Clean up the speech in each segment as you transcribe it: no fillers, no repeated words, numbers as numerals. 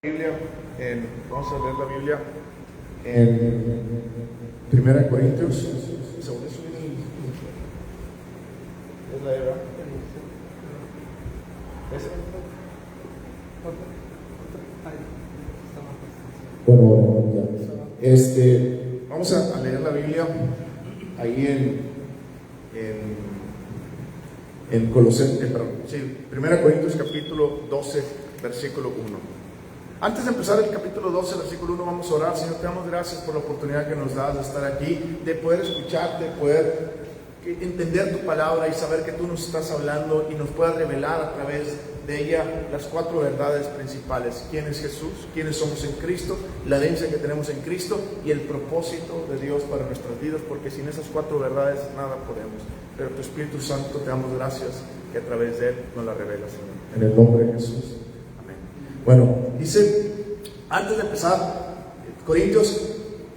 Vamos a leer la Biblia en 1 Corintios. ¿Se vuelve a subir es la Eva? Bueno, ya. Vamos a leer la Biblia ahí en Colosenses, 1 Corintios capítulo 12, versículo 1. Antes de empezar el capítulo 12, versículo 1, vamos a orar. Señor, te damos gracias por la oportunidad que nos das de estar aquí, de poder escucharte, de poder entender tu palabra y saber que tú nos estás hablando y nos puedas revelar a través de ella las 4 verdades principales: quién es Jesús, quiénes somos en Cristo, la herencia que tenemos en Cristo y el propósito de Dios para nuestras vidas, porque sin esas 4 verdades nada podemos. Pero tu Espíritu Santo, te damos gracias que a través de él nos la revelas, Señor. En el nombre de Jesús. Bueno, dice, antes de empezar, Corintios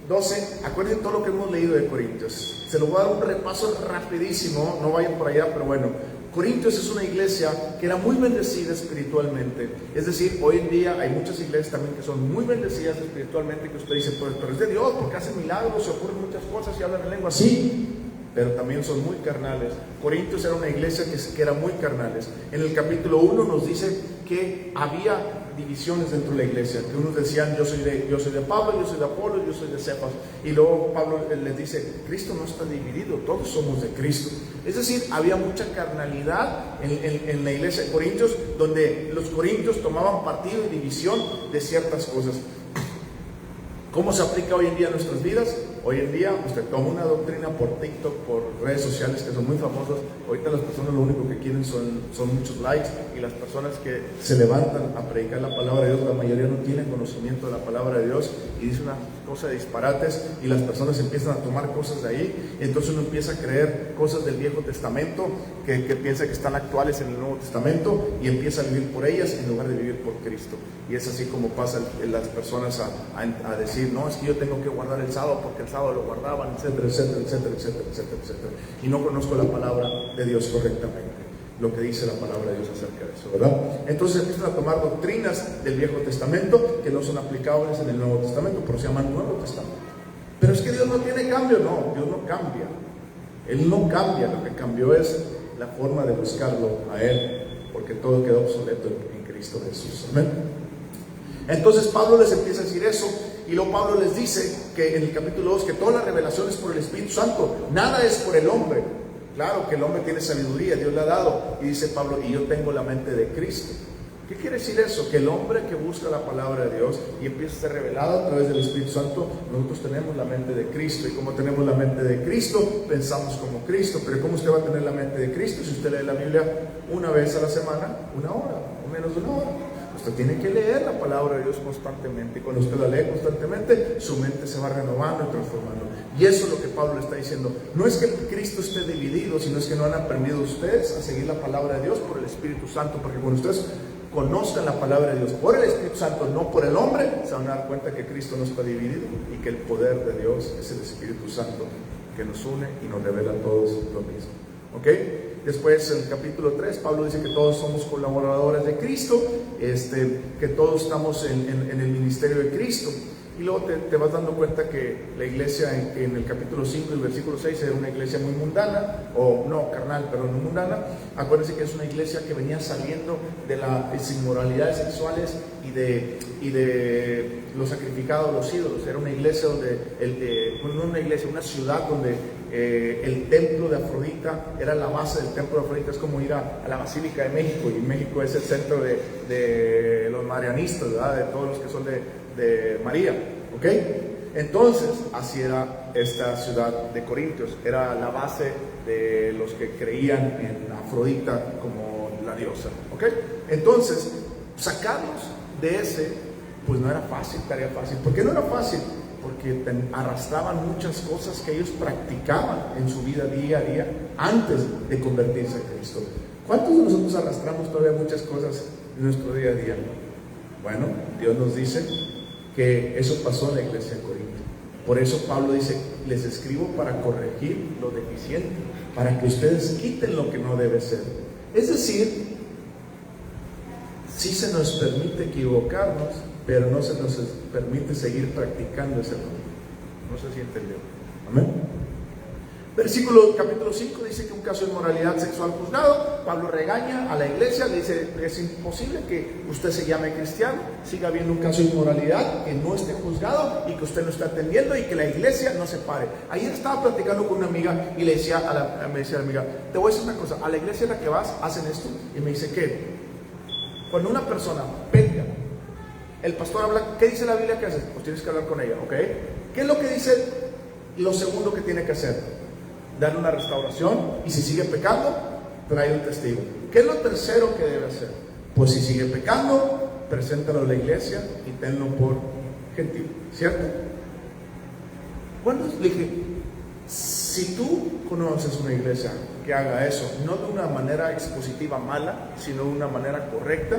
12, acuérdense todo lo que hemos leído de Corintios. Se lo voy a dar un repaso rapidísimo, no vayan por allá, pero bueno. Corintios es una iglesia que era muy bendecida espiritualmente. Es decir, hoy en día hay muchas iglesias también que son muy bendecidas espiritualmente, que usted dice, pero es de Dios, porque hacen milagros, se ocurren muchas cosas y hablan en lengua. Sí, pero también son muy carnales. Corintios era una iglesia que era muy carnales. En el capítulo 1 nos dice que había divisiones dentro de la iglesia, que unos decían yo soy de Pablo, yo soy de Apolo, yo soy de Cefas, y luego Pablo les dice, Cristo no está dividido, todos somos de Cristo. Es decir, había mucha carnalidad en la iglesia de Corintios, donde los corintios tomaban partido y división de ciertas cosas. ¿Cómo se aplica hoy en día a nuestras vidas? Hoy en día usted toma una doctrina por TikTok, por redes sociales que son muy famosas. Ahorita las personas lo único que quieren son muchos likes, y las personas que se levantan a predicar la palabra de Dios, la mayoría no tienen conocimiento de la palabra de Dios y dice una cosa de disparates, y las personas empiezan a tomar cosas de ahí. Entonces uno empieza a creer cosas del Viejo Testamento que piensa que están actuales en el Nuevo Testamento y empieza a vivir por ellas en lugar de vivir por Cristo. Y es así como pasan las personas a decir, no, es que yo tengo que guardar el sábado porque el sábado lo guardaban, etcétera, etcétera, etcétera, etcétera, etcétera, etcétera. Y no conozco la palabra de Dios correctamente, lo que dice la palabra de Dios acerca de eso, ¿verdad? Entonces empiezan a tomar doctrinas del Viejo Testamento que no son aplicables en el Nuevo Testamento, pero se llaman Nuevo Testamento. Pero es que Dios no tiene cambio. No, Dios no cambia. Él no cambia, lo que cambió es la forma de buscarlo a Él, porque todo quedó obsoleto en Cristo Jesús. Amén. Entonces Pablo les empieza a decir eso, y luego Pablo les dice que en el capítulo 2 que toda la revelación es por el Espíritu Santo, nada es por el hombre. Claro que el hombre tiene sabiduría, Dios le ha dado, y dice Pablo, y yo tengo la mente de Cristo. ¿Qué quiere decir eso? Que el hombre que busca la palabra de Dios y empieza a ser revelado a través del Espíritu Santo, nosotros tenemos la mente de Cristo, y como tenemos la mente de Cristo, pensamos como Cristo. Pero ¿cómo usted va a tener la mente de Cristo si usted lee la Biblia una vez a la semana, una hora, o menos de una hora? Usted tiene que leer la palabra de Dios constantemente, y cuando usted la lee constantemente, su mente se va renovando y transformando. Y eso es lo que Pablo le está diciendo. No es que Cristo esté dividido, sino es que no han aprendido ustedes a seguir la palabra de Dios por el Espíritu Santo, porque cuando ustedes conozcan la palabra de Dios por el Espíritu Santo, no por el hombre, se van a dar cuenta que Cristo no está dividido y que el poder de Dios es el Espíritu Santo que nos une y nos revela a todos lo mismo. ¿Ok? Después, en el capítulo 3, Pablo dice que todos somos colaboradores de Cristo, que todos estamos en el ministerio de Cristo. Y luego te vas dando cuenta que la iglesia en el capítulo 5, el versículo 6, era una iglesia muy mundana, o no, carnal, pero no mundana. Acuérdense que es una iglesia que venía saliendo de las inmoralidades sexuales y de los sacrificados a los ídolos. Era una iglesia donde, una ciudad donde el templo de Afrodita era la base del templo de Afrodita. Es como ir a la Basílica de México, y México es el centro de los marianistas, ¿verdad? De todos los que son de María, ¿ok? Entonces, así era esta ciudad de Corintios, era la base de los que creían en Afrodita como la diosa, ¿ok? Entonces, sacarlos de ese, pues no era fácil, tarea fácil. ¿Por qué no era fácil? Porque arrastraban muchas cosas que ellos practicaban en su vida día a día antes de convertirse en Cristo. ¿Cuántos de nosotros arrastramos todavía muchas cosas en nuestro día a día? Bueno, Dios nos dice que eso pasó en la iglesia de Corinto. Por eso Pablo dice, les escribo para corregir lo deficiente, para que ustedes quiten lo que no debe ser. Es decir, sí se nos permite equivocarnos, pero no se nos permite seguir practicando ese error. No sé si entendió. Amén. Capítulo 5 dice que un caso de inmoralidad sexual juzgado. Pablo regaña a la iglesia, le dice: es imposible que usted se llame cristiano, siga habiendo un caso de inmoralidad, que no esté juzgado y que usted no esté atendiendo y que la iglesia no se pare. Ayer estaba platicando con una amiga y le decía me decía la amiga: te voy a decir una cosa, a la iglesia en la que vas hacen esto. Y me dice: ¿qué? Cuando una persona peca, el pastor habla, ¿qué dice la Biblia que haces? Pues tienes que hablar con ella, ¿ok? ¿Qué es lo que dice lo segundo que tiene que hacer? Darle una restauración, y si sigue pecando, trae un testigo. ¿Qué es lo tercero que debe hacer? Pues si sigue pecando, preséntalo a la iglesia y tenlo por gentil, ¿cierto? Cuando le dije, si tú conoces una iglesia que haga eso, no de una manera expositiva mala, sino de una manera correcta,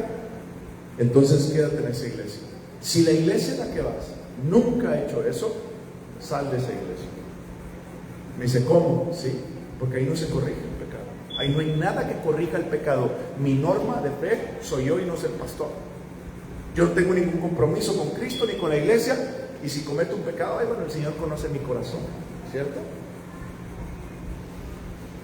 entonces quédate en esa iglesia. Si la iglesia en la que vas nunca ha hecho eso, sal de esa iglesia. Me dice: ¿cómo? Sí, porque ahí no se corrige el pecado. Ahí no hay nada que corrija el pecado. Mi norma de fe soy yo y no es el pastor. Yo no tengo ningún compromiso con Cristo ni con la iglesia. Y si cometo un pecado, bueno, el Señor conoce mi corazón, ¿cierto?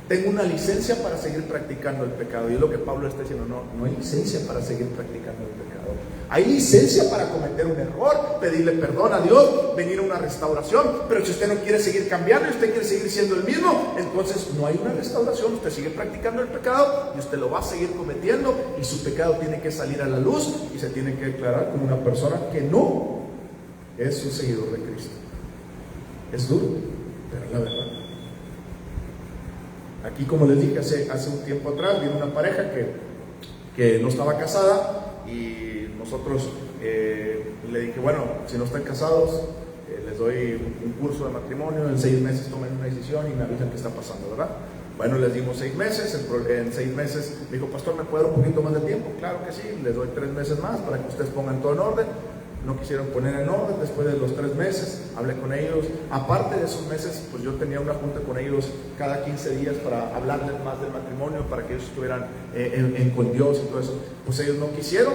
Tengo una licencia para seguir practicando el pecado. Y es lo que Pablo está diciendo: no hay licencia para seguir practicando el pecado. Hay licencia para cometer un error, pedirle perdón a Dios, venir a una restauración. Pero si usted no quiere seguir cambiando y usted quiere seguir siendo el mismo, entonces no hay una restauración. Usted sigue practicando el pecado y usted lo va a seguir cometiendo, y su pecado tiene que salir a la luz y se tiene que declarar como una persona que no es un seguidor de Cristo. Es duro, pero es la verdad. Aquí, como les dije, hace un tiempo atrás vino una pareja que no estaba casada, y nosotros le dije: bueno, si no están casados, les doy un curso de matrimonio, en 6 meses tomen una decisión y me avisan qué está pasando, ¿verdad? Bueno, les dimos 6 meses, en 6 meses me dijo: pastor, ¿me puede dar un poquito más de tiempo? Claro que sí, les doy 3 meses más para que ustedes pongan todo en orden. No quisieron poner en orden. Después de los 3 meses hablé con ellos. Aparte de esos meses, pues yo tenía una junta con ellos cada 15 días para hablarles más del matrimonio, para que ellos estuvieran con Dios y todo eso. Pues ellos no quisieron.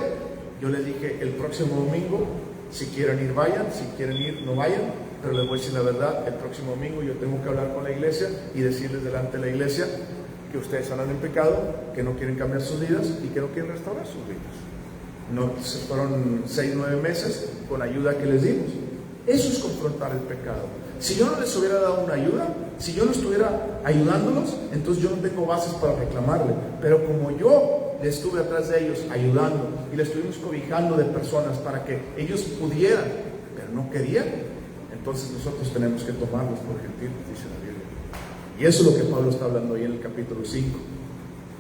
Yo les dije: el próximo domingo, si quieren ir, vayan; si quieren ir, no vayan. Pero les voy a decir la verdad: el próximo domingo yo tengo que hablar con la iglesia y decirles delante de la iglesia que ustedes andan en pecado, que no quieren cambiar sus vidas y que no quieren restaurar sus vidas. No, se fueron 6-9 meses con ayuda que les dimos. Eso es confrontar el pecado. Si yo no les hubiera dado una ayuda, si yo no estuviera ayudándolos, entonces yo no tengo bases para reclamarle. Pero como yo le estuve atrás de ellos ayudando y le estuvimos cobijando de personas para que ellos pudieran, pero no querían, entonces nosotros tenemos que tomarlos por gentiles, dice la Biblia. Y eso es lo que Pablo está hablando ahí en el capítulo 5.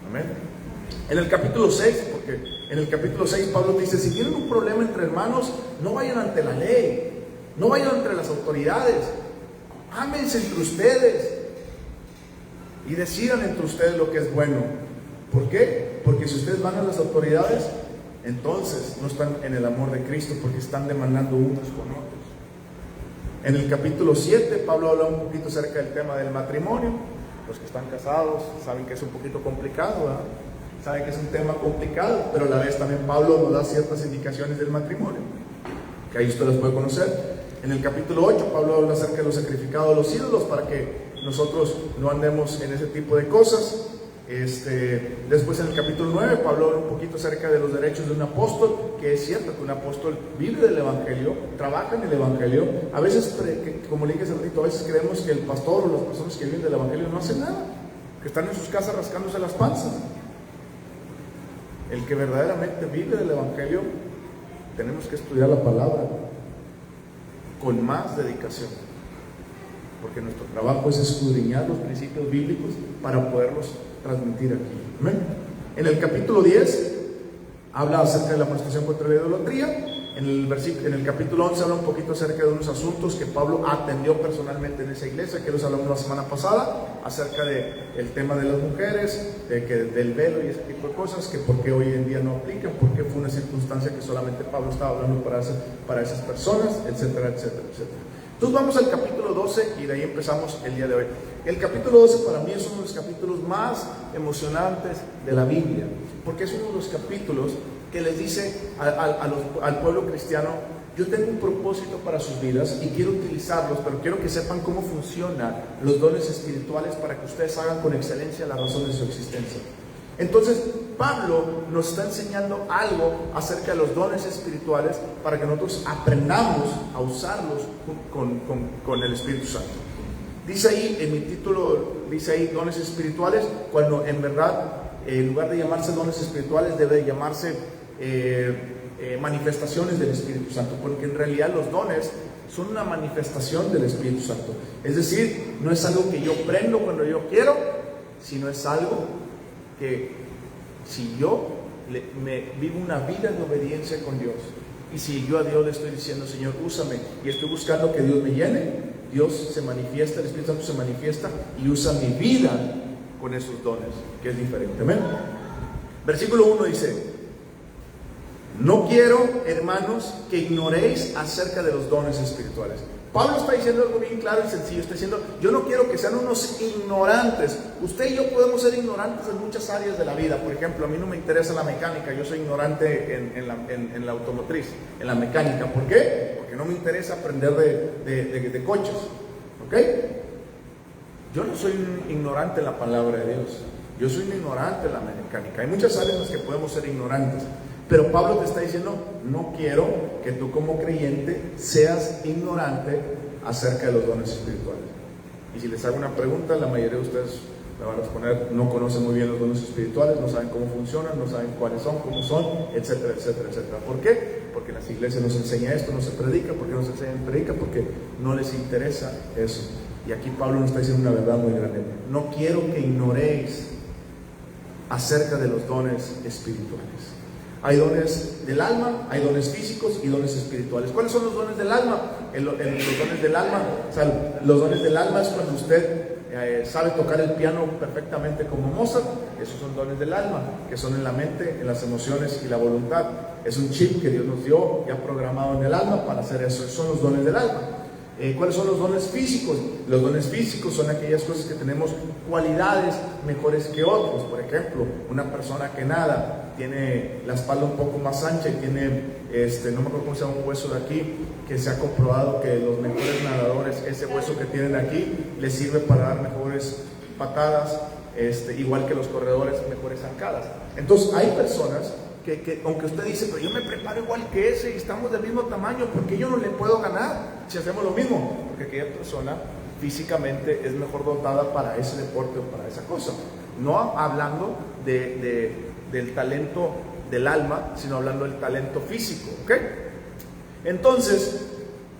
Amén. En el capítulo 6, porque en el capítulo 6 Pablo dice: si tienen un problema entre hermanos, no vayan ante la ley, no vayan ante las autoridades, ámense entre ustedes y decidan entre ustedes lo que es bueno. ¿Por qué? Porque si ustedes van a las autoridades, entonces no están en el amor de Cristo, porque están demandando unos con otros. En el capítulo 7 Pablo habla un poquito acerca del tema del matrimonio. Los que están casados saben que es un poquito complicado, ¿verdad? Saben que es un tema complicado, pero a la vez también Pablo nos da ciertas indicaciones del matrimonio, que ahí usted las puede conocer. En el capítulo 8 Pablo habla acerca de los sacrificados de los ídolos, para que nosotros no andemos en ese tipo de cosas. Después en el capítulo 9 Pablo habla un poquito acerca de los derechos de un apóstol, que es cierto que un apóstol vive del evangelio, trabaja en el evangelio. A veces, como le dije hace ratito, a veces creemos que el pastor o las personas que viven del evangelio no hacen nada, que están en sus casas rascándose las panzas. El que verdaderamente vive del evangelio, tenemos que estudiar la palabra con más dedicación, porque nuestro trabajo es escudriñar los principios bíblicos para poderlos transmitir aquí. ¿Amén? En el capítulo 10 habla acerca de la amonestación contra la idolatría. En el capítulo 11 habla un poquito acerca de unos asuntos que Pablo atendió personalmente en esa iglesia, que los hablamos la semana pasada, acerca del tema de las mujeres, del velo y ese tipo de cosas, que por qué hoy en día no aplican, por qué fue una circunstancia que solamente Pablo estaba hablando para esas personas, etcétera, etcétera, etcétera. Entonces vamos al capítulo 12 y de ahí empezamos el día de hoy. El capítulo 12 para mí es uno de los capítulos más emocionantes de la Biblia, porque es uno de los capítulos que les dice al pueblo cristiano: yo tengo un propósito para sus vidas y quiero utilizarlos, pero quiero que sepan cómo funcionan los dones espirituales para que ustedes hagan con excelencia la razón de su existencia. Entonces, Pablo nos está enseñando algo acerca de los dones espirituales para que nosotros aprendamos a usarlos con el Espíritu Santo. Dice ahí, en mi título, dice ahí dones espirituales, cuando en verdad, en lugar de llamarse dones espirituales, debe llamarse manifestaciones del Espíritu Santo, porque en realidad los dones son una manifestación del Espíritu Santo. Es decir, no es algo que yo prendo cuando yo quiero, sino es algo que si yo me vivo una vida de obediencia con Dios, y si yo a Dios le estoy diciendo: Señor, úsame, y estoy buscando que Dios me llene, Dios se manifiesta, el Espíritu Santo se manifiesta y usa mi vida con esos dones, que es diferente. Amén. Versículo 1 dice: no quiero, hermanos, que ignoréis acerca de los dones espirituales. Pablo está diciendo algo bien claro y sencillo. Está diciendo: yo no quiero que sean unos ignorantes. Usted y yo podemos ser ignorantes en muchas áreas de la vida. Por ejemplo, a mí no me interesa la mecánica. Yo soy ignorante en la automotriz, en la mecánica. ¿Por qué? Porque no me interesa aprender de coches. ¿Ok? Yo no soy un ignorante en la palabra de Dios. Yo soy un ignorante en la mecánica. Hay muchas áreas en las que podemos ser ignorantes. Pero Pablo te está diciendo: no quiero que tú como creyente seas ignorante acerca de los dones espirituales. Y si les hago una pregunta, la mayoría de ustedes me van a responder: no conocen muy bien los dones espirituales, no saben cómo funcionan, no saben cuáles son, cómo son, etcétera, etcétera, etcétera. ¿Por qué? Porque en las iglesias no se enseña esto, no se predica. ¿Por qué no se enseña en predica? Porque no les interesa eso. Y aquí Pablo nos está diciendo una verdad muy grande: no quiero que ignoréis acerca de los dones espirituales. Hay dones del alma, hay dones físicos y dones espirituales. ¿Cuáles son los dones del alma? Los dones del alma, o sea, los dones del alma es cuando usted sabe tocar el piano perfectamente como Mozart. Esos son dones del alma, que son en la mente, en las emociones y la voluntad. Es un chip que Dios nos dio, ya programado en el alma para hacer eso. Esos son los dones del alma. ¿Cuáles son los dones físicos? Los dones físicos son aquellas cosas que tenemos cualidades mejores que otros. Por ejemplo, una persona que nada, tiene la espalda un poco más ancha y tiene, no me acuerdo cómo se llama, un hueso de aquí, que se ha comprobado que los mejores nadadores, ese hueso que tienen aquí, les sirve para dar mejores patadas, igual que los corredores, mejores zancadas. Entonces, hay personas que aunque usted dice: pero yo me preparo igual que ese y estamos del mismo tamaño, ¿por qué yo no le puedo ganar si hacemos lo mismo? Porque aquella persona físicamente es mejor dotada para ese deporte o para esa cosa. No hablando del talento del alma, sino hablando del talento físico. ¿Ok? Entonces,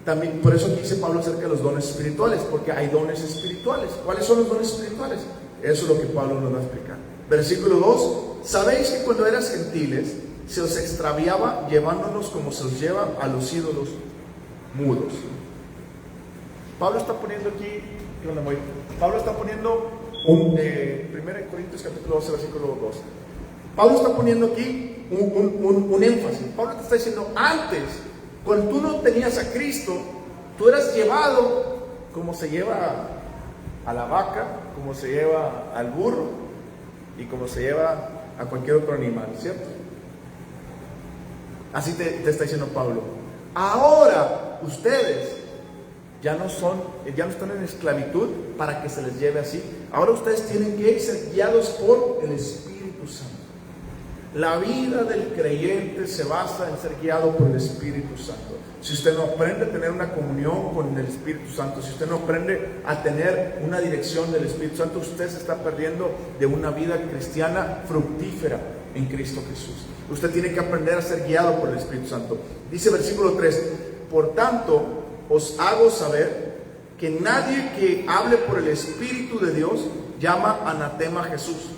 también por eso aquí dice Pablo acerca de los dones espirituales, porque hay dones espirituales. ¿Cuáles son los dones espirituales? Eso es lo que Pablo nos va a explicar. Versículo 2: sabéis que cuando eras gentiles se os extraviaba llevándonos como se os lleva a los ídolos mudos. Pablo está poniendo aquí, Pablo está poniendo 1 Corintios capítulo 12, versículo 2. Pablo está poniendo aquí un énfasis. Pablo te está diciendo: antes, cuando tú no tenías a Cristo, tú eras llevado como se lleva a la vaca, como se lleva al burro y como se lleva a cualquier otro animal, ¿cierto? Así te está diciendo Pablo. Ahora ustedes ya no están en esclavitud para que se les lleve así. Ahora ustedes tienen que ser guiados por el Espíritu Santo. La vida del creyente se basa en ser guiado por el Espíritu Santo. Si usted no aprende a tener una comunión con el Espíritu Santo, si usted no aprende a tener una dirección del Espíritu Santo, usted se está perdiendo de una vida cristiana fructífera en Cristo Jesús. Usted tiene que aprender a ser guiado por el Espíritu Santo. Dice versículo 3: por tanto, os hago saber que nadie que hable por el Espíritu de Dios llama anatema a Jesús.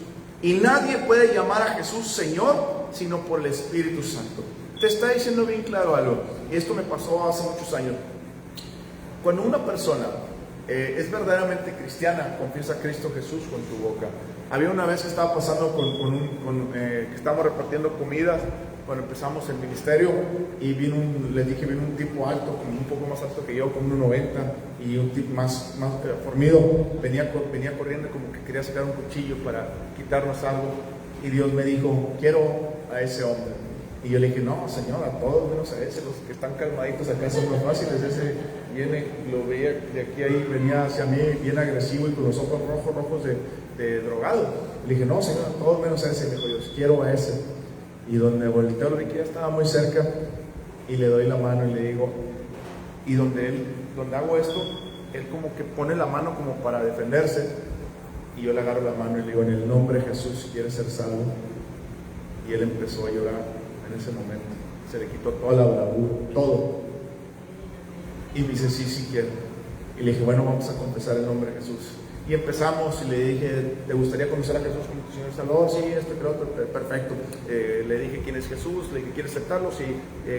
Y nadie puede llamar a Jesús Señor sino por el Espíritu Santo. Te está diciendo bien claro algo. Y esto me pasó hace muchos años. Cuando una persona es verdaderamente cristiana, confiesa a Cristo Jesús con tu boca. Había una vez que estaba pasando que estábamos repartiendo comidas cuando empezamos el ministerio, y vino un tipo alto, como un poco más alto que yo, como 1.90, y un tipo más fornido, venía corriendo como que quería sacar un cuchillo para quitarnos algo, y Dios me dijo: quiero a ese hombre. Y yo le dije, no, Señor, a todos menos a ese, los que están calmaditos acá son los fáciles. Ese viene, lo veía de aquí a ahí, venía hacia mí bien agresivo y con los ojos rojos de drogado. Le dije, no, Señor, a todos menos a ese. Me dijo, yo quiero a ese. Y donde volteo, lo vi que ya estaba muy cerca y le doy la mano y le digo, y donde hago esto, él como que pone la mano como para defenderse, y yo le agarro la mano y le digo, en el nombre de Jesús, ¿quieres ser salvo? Y él empezó a llorar en ese momento, se le quitó toda la bravura, todo, y me dice, sí quiero. Y le dije, bueno, vamos a confesar el nombre de Jesús. Y empezamos y le dije, ¿te gustaría conocer a Jesús como tu Señor y Salvador? Sí, esto y lo otro, perfecto. Le dije, ¿quién es Jesús? Le dije, ¿quieres aceptarlo? Sí.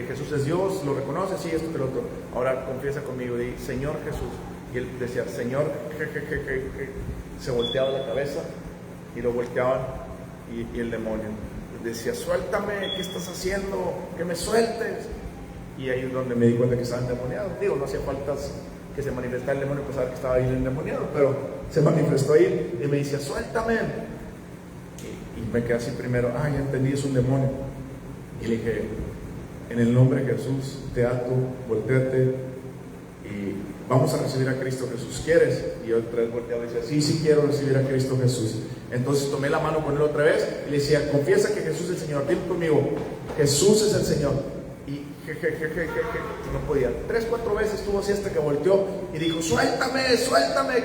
Jesús es Dios, ¿lo reconoces? Sí, esto y lo otro. Ahora confiesa conmigo. Y Señor Jesús. Y él decía, Señor, se volteaba la cabeza y lo volteaban y el demonio decía, suéltame, ¿qué estás haciendo? Que me sueltes. Y ahí es donde me di cuenta que estaba endemoniado. Digo, no hacía falta que se manifestara el demonio para saber que estaba ahí endemoniado, pero se manifestó ahí y me decía, suéltame. Y me quedé así primero, ya entendí, es un demonio. Y le dije, en el nombre de Jesús, te ato, volteate y vamos a recibir a Cristo Jesús. ¿Quieres? Y yo otra vez volteaba y decía, sí quiero recibir a Cristo Jesús. Entonces tomé la mano con él otra vez y le decía, confiesa que Jesús es el Señor. Dile conmigo, Jesús es el Señor. Y no podía. 3-4 veces estuvo así hasta que volteó y dijo, suéltame,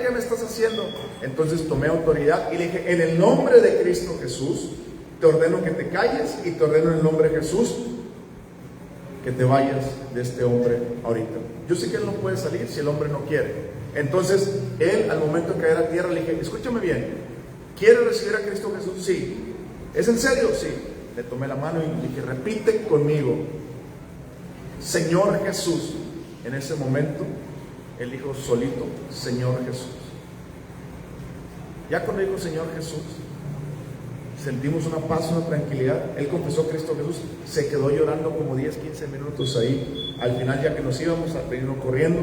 ¿qué me estás haciendo? Entonces tomé autoridad y le dije, en el nombre de Cristo Jesús, te ordeno que te calles y te ordeno en el nombre de Jesús que te vayas de este hombre ahorita. Yo sé que él no puede salir si el hombre no quiere. Entonces él, al momento de caer a tierra, le dije, escúchame bien, ¿quieres recibir a Cristo Jesús? Sí. ¿Es en serio? Sí. Le tomé la mano y le dije, repite conmigo, Señor Jesús. En ese momento él dijo solito, Señor Jesús. Ya cuando dijo Señor Jesús, sentimos una paz, una tranquilidad. Él confesó a Cristo Jesús, se quedó llorando como 10-15 minutos ahí. Al final, ya que nos íbamos, vino corriendo.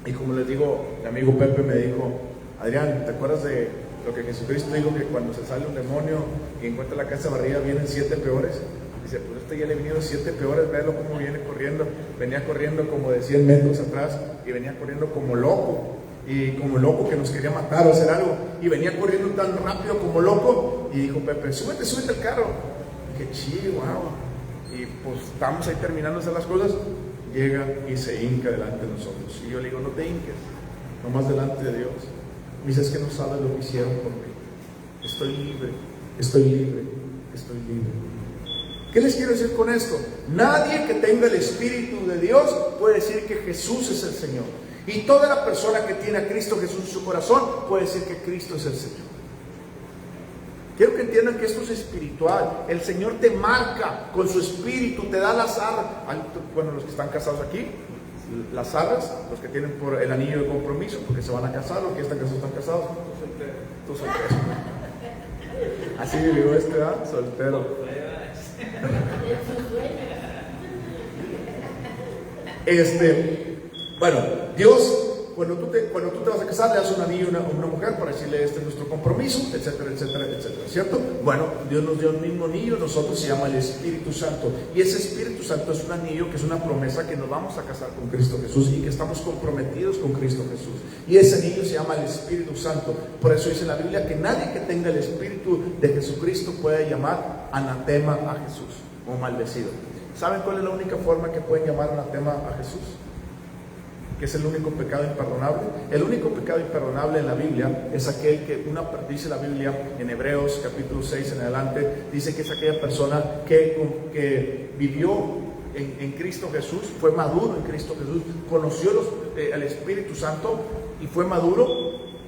Y como les digo, mi amigo Pepe me dijo, Adrián, ¿te acuerdas de lo que Jesucristo dijo, que cuando se sale un demonio y encuentra la casa barrida vienen 7 peores? Dice, pues ya le vinieron 7 peores, véalo cómo viene corriendo. Venía corriendo como de 100 metros atrás y venía corriendo como loco. Y como loco que nos quería matar o hacer algo. Y venía corriendo tan rápido como loco. Y dijo Pepe, súbete al carro. Y dije, chido, wow. Y pues estamos ahí terminando de hacer las cosas. Llega y se hinca delante de nosotros. Y yo le digo, no te hinques, nomás delante de Dios. Me dice, es que no sabes lo que hicieron por mí. Estoy libre. ¿Qué les quiero decir con esto? Nadie que tenga el Espíritu de Dios puede decir que Jesús es el Señor. Y toda la persona que tiene a Cristo Jesús en su corazón puede decir que Cristo es el Señor. Quiero que entiendan que esto es espiritual. El Señor te marca con su espíritu, te da las arras. Bueno, los que están casados aquí, las arras, los que tienen por el anillo de compromiso, porque se van a casar, los que están casados. Tú soltero. Así vivió ¿verdad? Soltero. Bueno, Dios, cuando tú te vas a casar, le das un anillo a una mujer para decirle, este es nuestro compromiso, etcétera, ¿cierto? Bueno, Dios nos dio el mismo anillo, nosotros, se llama el Espíritu Santo. Y ese Espíritu Santo es un anillo que es una promesa que nos vamos a casar con Cristo Jesús y que estamos comprometidos con Cristo Jesús. Y ese anillo se llama el Espíritu Santo. Por eso dice la Biblia que nadie que tenga el Espíritu de Jesucristo puede llamar anatema a Jesús o maldecido. ¿Saben cuál es la única forma que pueden llamar anatema a Jesús? Que es el único pecado imperdonable. El único pecado imperdonable en la Biblia es aquel que, dice la Biblia en Hebreos capítulo 6 en adelante, dice que es aquella persona que vivió en Cristo Jesús, fue maduro en Cristo Jesús, conoció al Espíritu Santo y fue maduro,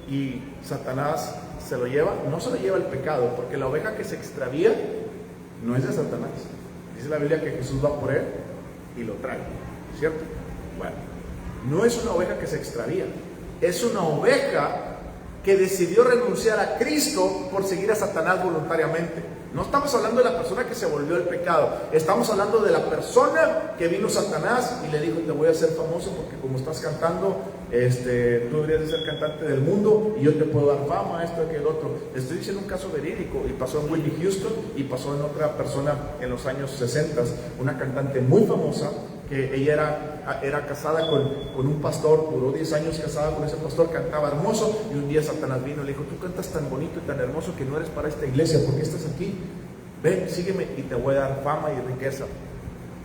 y Satanás se lo lleva. No se lo lleva el pecado, porque la oveja que se extravía no es de Satanás. Dice la Biblia que Jesús va por él y lo trae, ¿cierto? Bueno, no es una oveja que se extravía, es una oveja que decidió renunciar a Cristo por seguir a Satanás voluntariamente. No estamos hablando de la persona que se volvió al pecado, estamos hablando de la persona que vino Satanás y le dijo: te voy a hacer famoso porque como estás cantando, tú deberías de ser cantante del mundo y yo te puedo dar fama, esto, aquel, otro. Le estoy diciendo un caso verídico, y pasó en Whitney Houston y pasó en otra persona en los años 60, una cantante muy famosa, que ella era casada con un pastor, duró 10 años casada con ese pastor, cantaba hermoso, y un día Satanás vino y le dijo: tú cantas tan bonito y tan hermoso que no eres para esta iglesia, ¿por qué estás aquí? Ven, sígueme y te voy a dar fama y riqueza.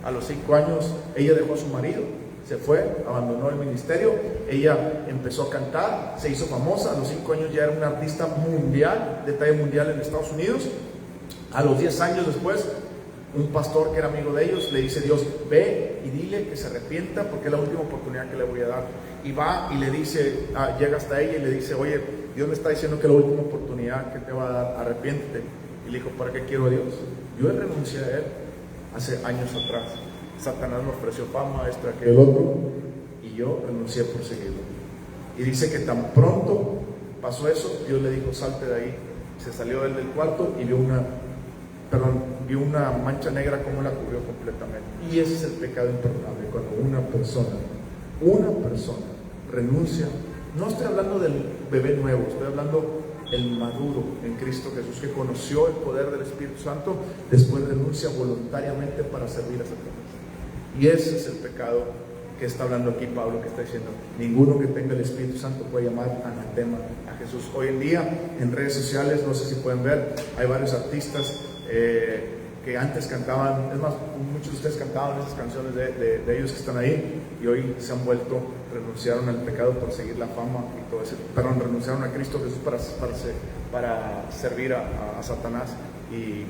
A los 5 años ella dejó a su marido, se fue, abandonó el ministerio, ella empezó a cantar, se hizo famosa. A los 5 años ya era una artista mundial, de talla mundial en Estados Unidos. A los 10 años después, un pastor que era amigo de ellos le dice: Dios, ve y dile que se arrepienta porque es la última oportunidad que le voy a dar. Y va y le dice, llega hasta ella y le dice: oye, Dios me está diciendo que es la última oportunidad que te va a dar, arrepiéntete. Y le dijo: ¿para qué quiero a Dios? Yo renuncié a él hace años atrás. Satanás me ofreció fama, esto, aquel, otro, y yo renuncié por seguirlo. Y dice que tan pronto pasó eso, Dios le dijo: salte de ahí. Se salió él del cuarto y vio una mancha negra como la cubrió completamente. Y ese es el pecado imperdonable, cuando una persona renuncia. No estoy hablando del bebé nuevo, estoy hablando el maduro en Cristo Jesús, que conoció el poder del Espíritu Santo, después renuncia voluntariamente para servir a Satanás. Y ese es el pecado que está hablando aquí Pablo, que está diciendo: ninguno que tenga el Espíritu Santo puede llamar anatema a Jesús. Hoy en día en redes sociales, no sé si pueden ver, hay varios artistas que antes cantaban, es más, muchos de ustedes cantaban esas canciones de ellos que están ahí, y hoy se han vuelto, renunciaron al pecado por seguir la fama y todo eso, renunciaron a Cristo Jesús para servir a Satanás, y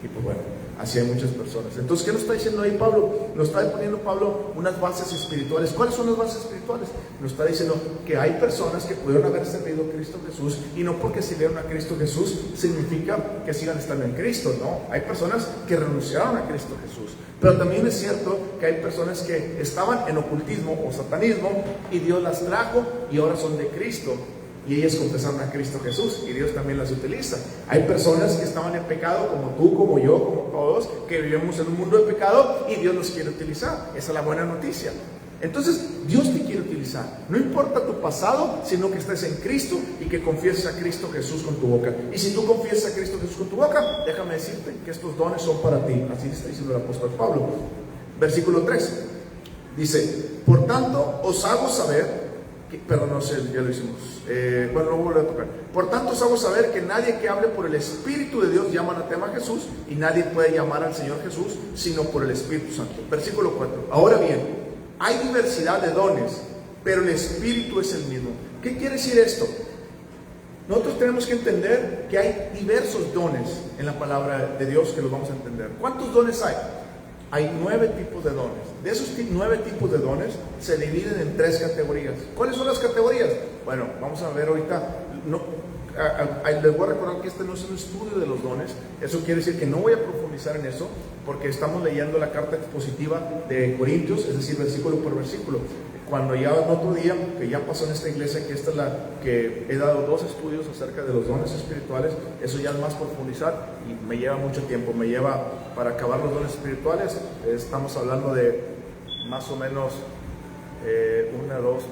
pues bueno, así hay muchas personas. Entonces, ¿qué nos está diciendo ahí Pablo? Nos está poniendo Pablo unas bases espirituales. ¿Cuáles son las bases espirituales? Nos está diciendo que hay personas que pudieron haber servido a Cristo Jesús, y no porque sirvieron a Cristo Jesús significa que sigan estando en Cristo, no. Hay personas que renunciaron a Cristo Jesús, pero también es cierto que hay personas que estaban en ocultismo o satanismo y Dios las trajo y ahora son de Cristo. Y ellas confesaron a Cristo Jesús y Dios también las utiliza. Hay personas que estaban en pecado, como tú, como yo, como todos, que vivimos en un mundo de pecado, y Dios los quiere utilizar. Esa es la buena noticia. Entonces, Dios te quiere utilizar. No importa tu pasado, sino que estés en Cristo y que confieses a Cristo Jesús con tu boca. Y si tú confiesas a Cristo Jesús con tu boca, déjame decirte que estos dones son para ti. Así está diciendo el apóstol Pablo. Versículo 3. Dice: por tanto, os hago saber... Perdón, no sé, ya lo hicimos. Bueno, lo voy a tocar. Por tanto, os hago saber que nadie que hable por el Espíritu de Dios llama anatema a Jesús, y nadie puede llamar al Señor Jesús sino por el Espíritu Santo. Versículo 4. Ahora bien, hay diversidad de dones, pero el Espíritu es el mismo. ¿Qué quiere decir esto? Nosotros tenemos que entender que hay diversos dones en la palabra de Dios, que los vamos a entender. ¿Cuántos dones hay? Hay 9 tipos de dones. De esos 9 tipos de dones se dividen en 3 categorías. ¿Cuáles son las categorías? Bueno, vamos a ver ahorita. Les voy a recordar que este no es un estudio de los dones. Eso quiere decir que no voy a profundizar en eso, porque estamos leyendo la carta expositiva de Corintios, es decir, versículo por versículo. Cuando ya en otro día, que ya pasó en esta iglesia, que esta es la que he dado 2 estudios acerca de los dones espirituales, eso ya es más profundizar y me lleva mucho tiempo. Me lleva, para acabar los dones espirituales, estamos hablando de más o menos 1, 2,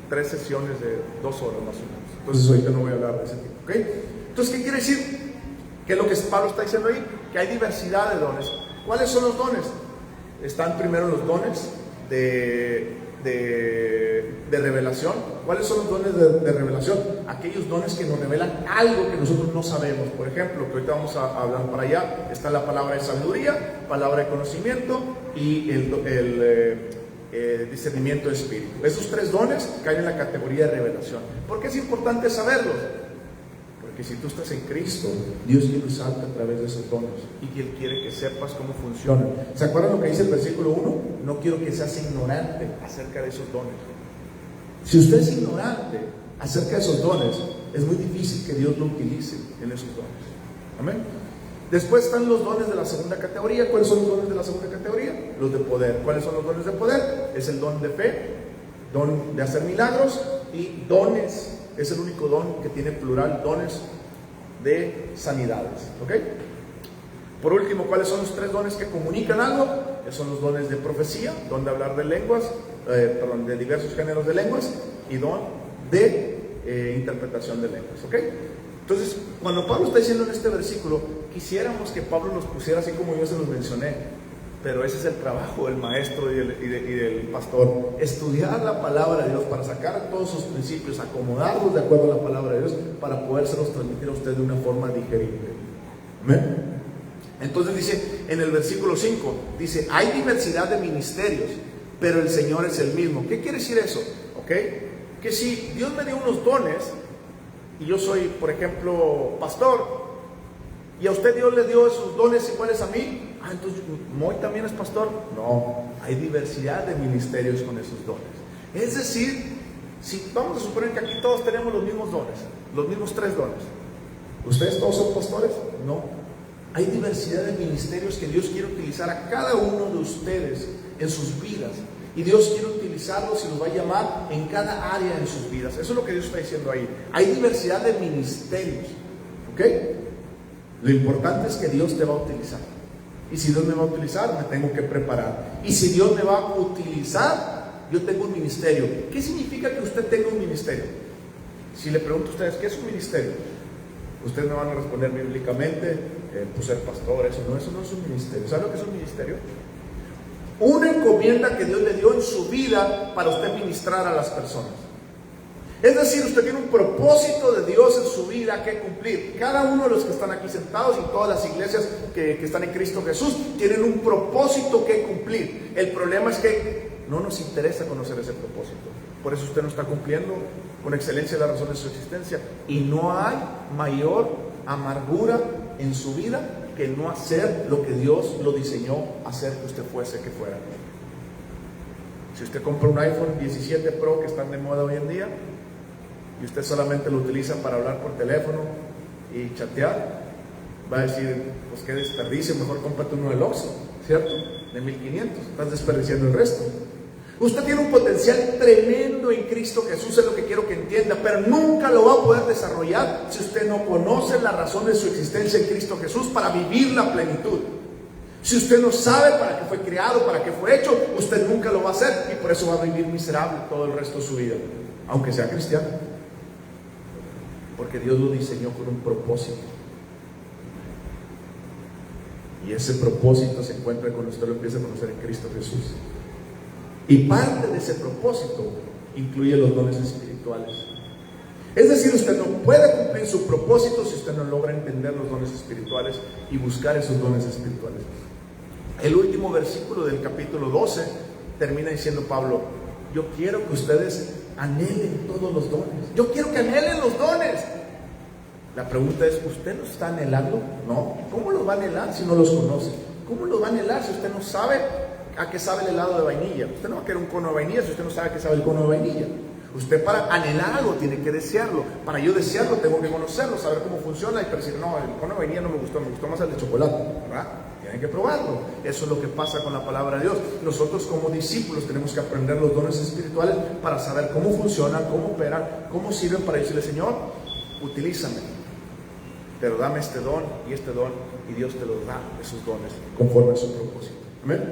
3 sesiones de 2 horas más o menos. Entonces ahorita no voy a hablar de ese tipo, ¿ok? Entonces, ¿qué quiere decir? ¿Qué es lo que Pablo está diciendo ahí? Que hay diversidad de dones. ¿Cuáles son los dones? Están primero los dones de revelación. ¿Cuáles son los dones de revelación? Aquellos dones que nos revelan algo que nosotros no sabemos. Por ejemplo, que ahorita vamos a hablar para allá, está la palabra de sabiduría, palabra de conocimiento y el discernimiento de espíritu. Esos 3 dones caen en la categoría de revelación. ¿Por qué es importante saberlos? Porque si tú estás en Cristo, Dios quiere usarte a través de esos dones, y que Él quiere que sepas cómo funcionan. ¿Se acuerdan lo que dice el versículo 1? No quiero que seas ignorante acerca de esos dones. Si usted es ignorante acerca de esos dones, es muy difícil que Dios lo utilice en esos dones. Amén. Después están los dones de la segunda categoría. ¿Cuáles son los dones de la segunda categoría? Los de poder. ¿Cuáles son los dones de poder? Es el don de fe, don de hacer milagros y dones es el único don que tiene plural, dones de sanidades. ¿Ok? Por último, ¿cuáles son los 3 dones que comunican algo? Son los dones de profecía, don de hablar de lenguas, de diversos géneros de lenguas, y don de interpretación de lenguas. ¿Ok? Entonces, cuando Pablo está diciendo en este versículo, quisiéramos que Pablo nos pusiera así como yo se los mencioné, pero ese es el trabajo del maestro y del pastor: estudiar la palabra de Dios para sacar todos sus principios, acomodarlos de acuerdo a la palabra de Dios, para podérselos transmitir a usted de una forma digerible. ¿Amén? Entonces dice en el versículo 5, dice: hay diversidad de ministerios, pero el Señor es el mismo. ¿Qué quiere decir eso? ¿Ok? Que si Dios me dio unos dones, y yo soy, por ejemplo, pastor, y a usted Dios le dio esos dones iguales a mí, entonces Moy también es pastor. No, hay diversidad de ministerios con esos dones. Es decir, si vamos a suponer que aquí todos tenemos los mismos dones, los mismos 3 dones, ¿ustedes todos son pastores? No. Hay diversidad de ministerios que Dios quiere utilizar a cada uno de ustedes en sus vidas. Y Dios quiere utilizarlos y los va a llamar en cada área en sus vidas. Eso es lo que Dios está diciendo ahí. Hay diversidad de ministerios. ¿Ok? Lo importante es que Dios te va a utilizar. Y si Dios me va a utilizar, me tengo que preparar. Y si Dios me va a utilizar, yo tengo un ministerio. ¿Qué significa que usted tenga un ministerio? Si le pregunto a ustedes, ¿qué es un ministerio? Ustedes me van a responder bíblicamente, pues ser pastor, eso no es un ministerio. ¿Sabe lo que es un ministerio? Una encomienda que Dios le dio en su vida para usted ministrar a las personas. Es decir, usted tiene un propósito de Dios en su vida que cumplir. Cada uno de los que están aquí sentados y todas las iglesias que están en Cristo Jesús tienen un propósito que cumplir. El problema es que no nos interesa conocer ese propósito. Por eso usted no está cumpliendo con excelencia la razón de su existencia. Y no hay mayor amargura en su vida que no hacer lo que Dios lo diseñó hacer que usted fuese, que fuera. Si usted compra un iPhone 17 Pro que están de moda hoy en día y usted solamente lo utiliza para hablar por teléfono y chatear, va a decir, pues qué desperdicio, mejor cómprate uno del Oxxo, ¿cierto? De 1500, estás desperdiciando el resto. Usted tiene un potencial tremendo en Cristo Jesús, es lo que quiero que entienda, pero nunca lo va a poder desarrollar si usted no conoce la razón de su existencia en Cristo Jesús para vivir la plenitud. Si usted no sabe para qué fue creado, para qué fue hecho, usted nunca lo va a hacer y por eso va a vivir miserable todo el resto de su vida, aunque sea cristiano. Porque Dios lo diseñó con un propósito. Y ese propósito se encuentra cuando usted lo empieza a conocer en Cristo Jesús. Y parte de ese propósito incluye los dones espirituales. Es decir, usted no puede cumplir su propósito si usted no logra entender los dones espirituales y buscar esos dones espirituales. El último versículo del capítulo 12 termina diciendo Pablo: yo quiero que ustedes anhelen todos los dones. Yo quiero que anhelen los dones. La pregunta es, ¿usted los está anhelando? No. ¿Cómo los va a anhelar si no los conoce? ¿Cómo los va a anhelar si usted no sabe a qué sabe el helado de vainilla? Usted no va a querer un cono de vainilla si usted no sabe a qué sabe el cono de vainilla. Usted para anhelar algo tiene que desearlo. Para yo desearlo tengo que conocerlo, saber cómo funciona y decir, no, el cono de vainilla no me gustó más el de chocolate, ¿verdad? Tienen que probarlo. Eso es lo que pasa con la palabra de Dios. Nosotros como discípulos tenemos que aprender los dones espirituales para saber cómo funcionan, cómo operan, cómo sirven, para decirle, Señor, utilízame, pero dame este don, y Dios te los da, esos dones, conforme a su propósito. Amén.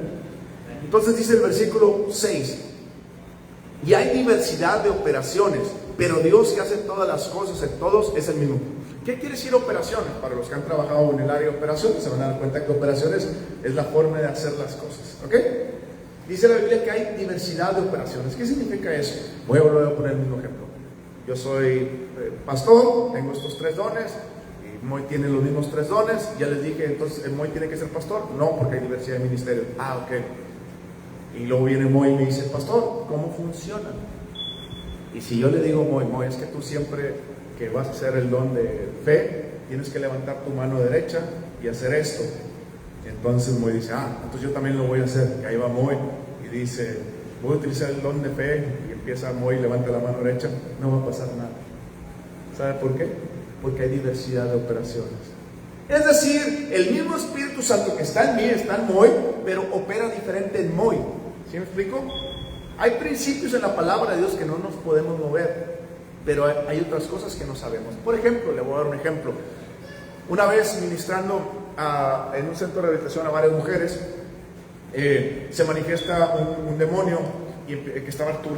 Entonces dice el versículo 6, y hay diversidad de operaciones, pero Dios que hace todas las cosas en todos es el mismo. ¿Qué quiere decir operaciones? Para los que han trabajado en el área de operaciones se van a dar cuenta que operaciones es la forma de hacer las cosas, ¿ok? Dice la Biblia que hay diversidad de operaciones. ¿Qué significa eso? Voy a volver a poner el mismo ejemplo. Yo soy pastor, tengo estos 3 dones, y Moy tiene los mismos 3 dones. Ya les dije, entonces, ¿Moy tiene que ser pastor? No, porque hay diversidad de ministerios. Ok. Y luego viene Moy y me dice, pastor, ¿cómo funciona? Y si yo le digo, Moy, es que tú siempre que vas a hacer el don de fe, tienes que levantar tu mano derecha y hacer esto. Entonces Moy dice, entonces yo también lo voy a hacer. Y ahí va Moy y dice, voy a utilizar el don de fe, y empieza Moy y levanta la mano derecha. No va a pasar nada. ¿Sabe por qué? Porque hay diversidad de operaciones. Es decir, el mismo Espíritu Santo que está en mí, está en Moy, pero opera diferente en Moy. ¿Sí me explico? Hay principios en la palabra de Dios que no nos podemos mover. pero hay otras cosas que no sabemos. Por ejemplo, le voy a dar un ejemplo. Una vez ministrando en un centro de rehabilitación a varias mujeres, se manifiesta un demonio, y que estaba Arturo,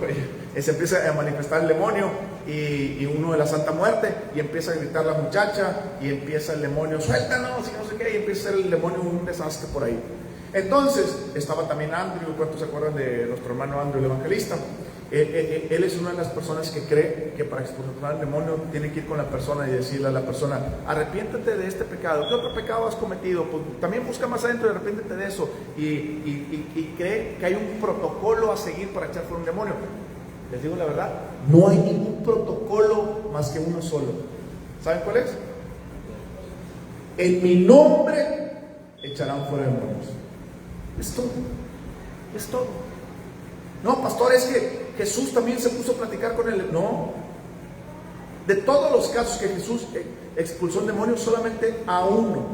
y se empieza a manifestar el demonio y uno de la Santa Muerte, y empieza a gritar la muchacha, y empieza el demonio, suéltanos, y no sé qué, y empieza a ser el demonio un desastre por ahí. Entonces estaba también Andrew. ¿Cuántos se acuerdan de nuestro hermano Andrew, el evangelista? Él es una de las personas que cree que para expulsar al demonio tiene que ir con la persona y decirle a la persona: arrepiéntete de este pecado. ¿Qué otro pecado has cometido? Pues también busca más adentro y arrepiéntete de eso. Y cree que hay un protocolo a seguir para echar fuera un demonio. Les digo la verdad, no hay ningún protocolo más que uno solo. ¿Saben cuál es? En mi nombre echarán fuera demonios. Es todo. Es todo. No, pastor, es que Jesús también se puso a platicar con él. No. De todos los casos que Jesús expulsó un demonio, solamente a uno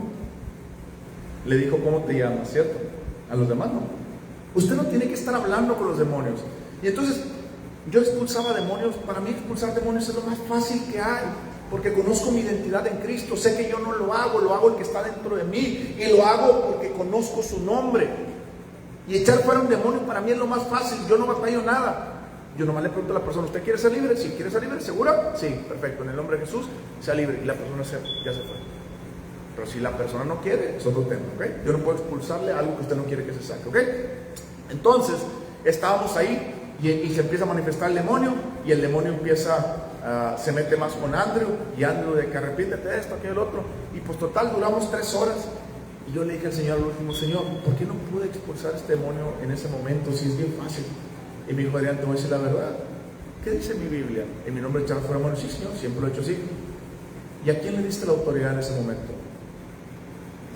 le dijo: ¿cómo te llamas? ¿Cierto? A los demás no. Usted no tiene que estar hablando con los demonios. Y entonces yo expulsaba demonios. Para mí expulsar demonios es lo más fácil que hay, porque conozco mi identidad en Cristo. Sé que yo no lo hago el que está dentro de mí, y lo hago porque conozco su nombre. Y echar fuera un demonio para mí es lo más fácil. Yo no batallo nada. Yo nomás le pregunto a la persona: ¿usted quiere ser libre? Si quiere ser libre, ¿segura? Sí, perfecto, en el nombre de Jesús, sea libre. Y la persona ya se fue. Pero si la persona no quiere, es otro tema, ¿ok? Yo no puedo expulsarle algo que usted no quiere que se saque, ¿ok? Entonces, estábamos ahí y se empieza a manifestar el demonio, y el demonio empieza, se mete más con Andrew, y Andrew de que arrepiéntete de esto, aquello, el otro. Y pues total, duramos 3 horas. Y yo le dije al Señor al último: Señor, ¿por qué no pude expulsar este demonio en ese momento si es bien fácil? Y me dijo: Adrián, te voy a decir la verdad. ¿Qué dice mi Biblia? En mi nombre echar fuera demonios. Sí, Señor, siempre lo he hecho así. ¿Y a quién le diste la autoridad en ese momento?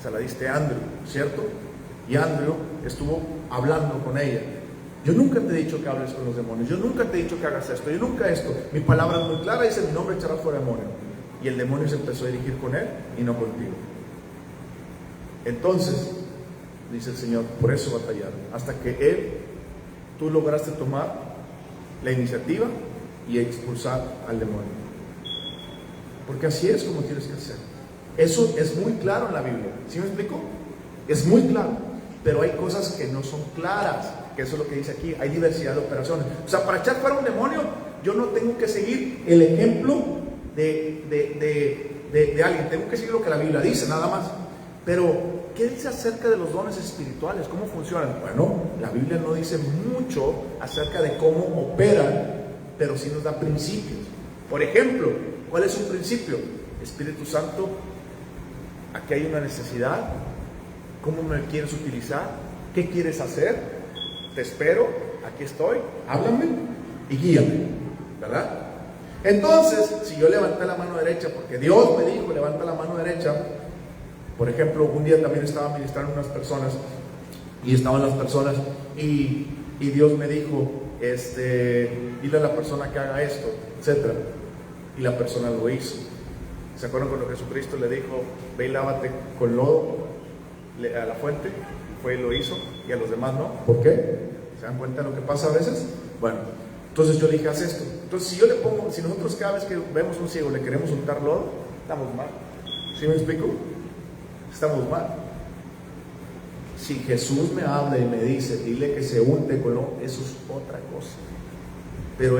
Se la diste a Andrew, ¿cierto? Y Andrew estuvo hablando con ella. Yo nunca te he dicho que hables con los demonios. Yo nunca te he dicho que hagas esto. Yo nunca esto. Mi palabra es muy clara, dice: en mi nombre echarás fuera demonio. Y el demonio se empezó a dirigir con él y no contigo. Entonces, dice el Señor, por eso batallaron, hasta que tú lograste tomar la iniciativa y expulsar al demonio. Porque así es como tienes que hacer. Eso es muy claro en la Biblia. ¿Sí me explico? Es muy claro. Pero hay cosas que no son claras, que eso es lo que dice aquí. Hay diversidad de operaciones. O sea, para echar fuera un demonio, yo no tengo que seguir el ejemplo de alguien. Tengo que seguir lo que la Biblia dice, nada más. Pero, ¿qué dice acerca de los dones espirituales? ¿Cómo funcionan? Bueno, la Biblia no dice mucho acerca de cómo operan, pero sí nos da principios. Por ejemplo, ¿cuál es un principio? Espíritu Santo, aquí hay una necesidad. ¿Cómo me quieres utilizar? ¿Qué quieres hacer? Te espero, aquí estoy, háblame y guíame, ¿verdad? Entonces, si yo levanté la mano derecha, porque Dios me dijo: levanta la mano derecha. Por ejemplo, un día también estaba ministrando unas personas, y estaban las personas, y Dios me dijo: dile a la persona que haga esto, etc. Y la persona lo hizo. ¿Se acuerdan cuando Jesucristo le dijo: ve y lávate con lodo a la fuente? Fue y lo hizo, y a los demás no. ¿Por qué? ¿Se dan cuenta de lo que pasa a veces? Bueno, entonces yo le dije: haz esto. Entonces, si nosotros cada vez que vemos un ciego le queremos untar lodo, estamos mal. ¿Sí me explico? Estamos mal. Si Jesús me habla y me dice: dile que se unte con lodo, eso es otra cosa. Pero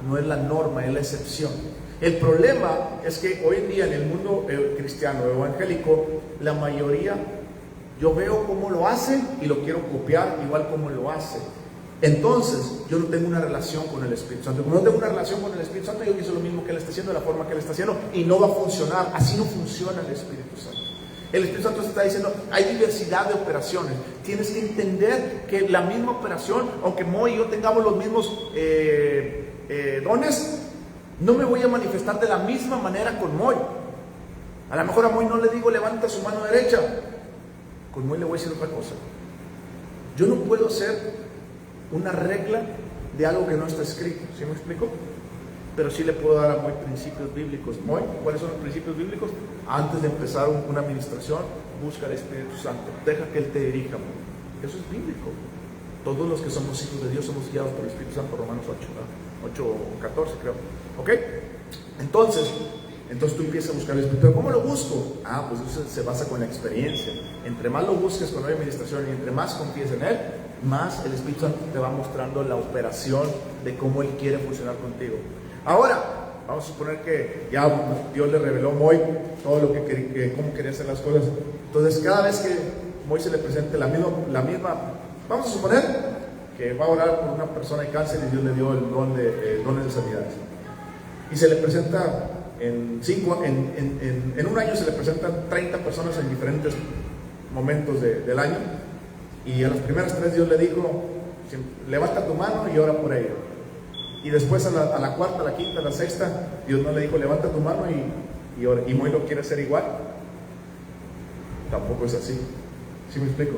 no es la norma, es la excepción. El problema es que hoy en día en el mundo cristiano evangélico, la mayoría, yo veo cómo lo hacen y lo quiero copiar igual como lo hacen. Entonces, yo no tengo una relación con el Espíritu Santo. Como no tengo una relación con el Espíritu Santo, yo hice lo mismo que Él está haciendo, de la forma que Él está haciendo, y no va a funcionar. Así no funciona el Espíritu Santo. El Espíritu Santo se está diciendo: hay diversidad de operaciones. Tienes que entender que la misma operación, aunque Moy y yo tengamos los mismos dones, no me voy a manifestar de la misma manera con Moy. A lo mejor a Moy no le digo: levanta su mano derecha. Con Moy le voy a decir otra cosa. Yo no puedo hacer una regla de algo que no está escrito. ¿Sí me explico? Pero sí le puedo dar a Moy principios bíblicos. Moy, ¿cuáles son los principios bíblicos? Antes de empezar una administración, busca al Espíritu Santo. Deja que Él te dirija, Moy. Eso es bíblico. Todos los que somos hijos de Dios somos guiados por el Espíritu Santo, Romanos 8:14 creo. ¿Ok? Entonces tú empiezas a buscar el Espíritu. ¿Pero cómo lo busco? Pues eso se basa con la experiencia. Entre más lo busques con la administración y entre más confíes en Él, más el Espíritu Santo te va mostrando la operación de cómo Él quiere funcionar contigo. Ahora, vamos a suponer que ya Dios le reveló a Moy todo lo que cómo quería hacer las cosas. Entonces, cada vez que Moy se le presente la misma, vamos a suponer que va a orar por una persona de cáncer y Dios le dio el don de sanidades. Y se le presenta en un año, se le presentan 30 personas en diferentes momentos del año. Y a las primeras 3 Dios le dijo: levanta tu mano y ora por ello. Y después a la cuarta, a la quinta, a la sexta, Dios no le dijo: levanta tu mano y ora. Y Moy lo quiere hacer igual. Tampoco es así. ¿Sí me explico?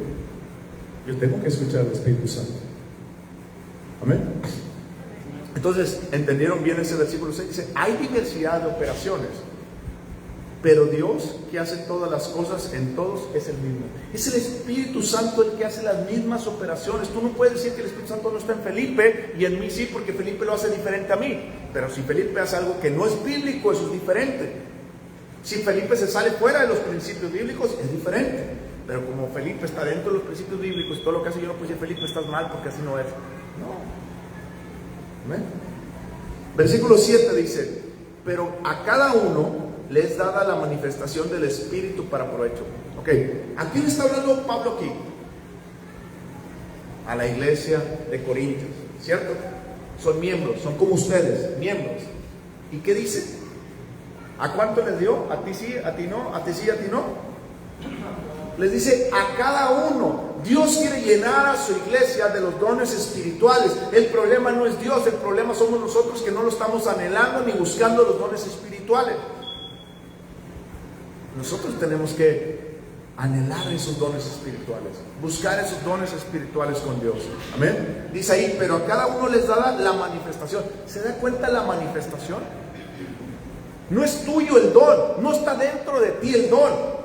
Yo tengo que escuchar al Espíritu Santo. Amén. Entonces, ¿entendieron bien ese versículo 6? Dice: hay diversidad de operaciones, pero Dios, que hace todas las cosas en todos, es el mismo. Es el Espíritu Santo el que hace las mismas operaciones. Tú no puedes decir que el Espíritu Santo no está en Felipe y en mí sí, porque Felipe lo hace diferente a mí. Pero si Felipe hace algo que no es bíblico, eso es diferente. Si Felipe se sale fuera de los principios bíblicos, es diferente. Pero como Felipe está dentro de los principios bíblicos, todo lo que hace yo no puedo decir: Felipe, estás mal, porque así no es. No. ¿Amén? Versículo 7 dice: pero a cada uno le es dada la manifestación del Espíritu para provecho. Ok, ¿a quién está hablando Pablo aquí? A la iglesia de Corintios, ¿cierto? Son miembros, son como ustedes, miembros. ¿Y qué dice? ¿A cuánto les dio? ¿A ti sí, a ti no? ¿A ti sí, a ti no? Les dice: a cada uno. Dios quiere llenar a su iglesia de los dones espirituales. El problema no es Dios, el problema somos nosotros, que no lo estamos anhelando ni buscando los dones espirituales. Nosotros tenemos que anhelar esos dones espirituales, buscar esos dones espirituales con Dios. Amén. Dice ahí: pero a cada uno les da la manifestación. ¿Se da cuenta la manifestación? No es tuyo el don, no está dentro de ti el don,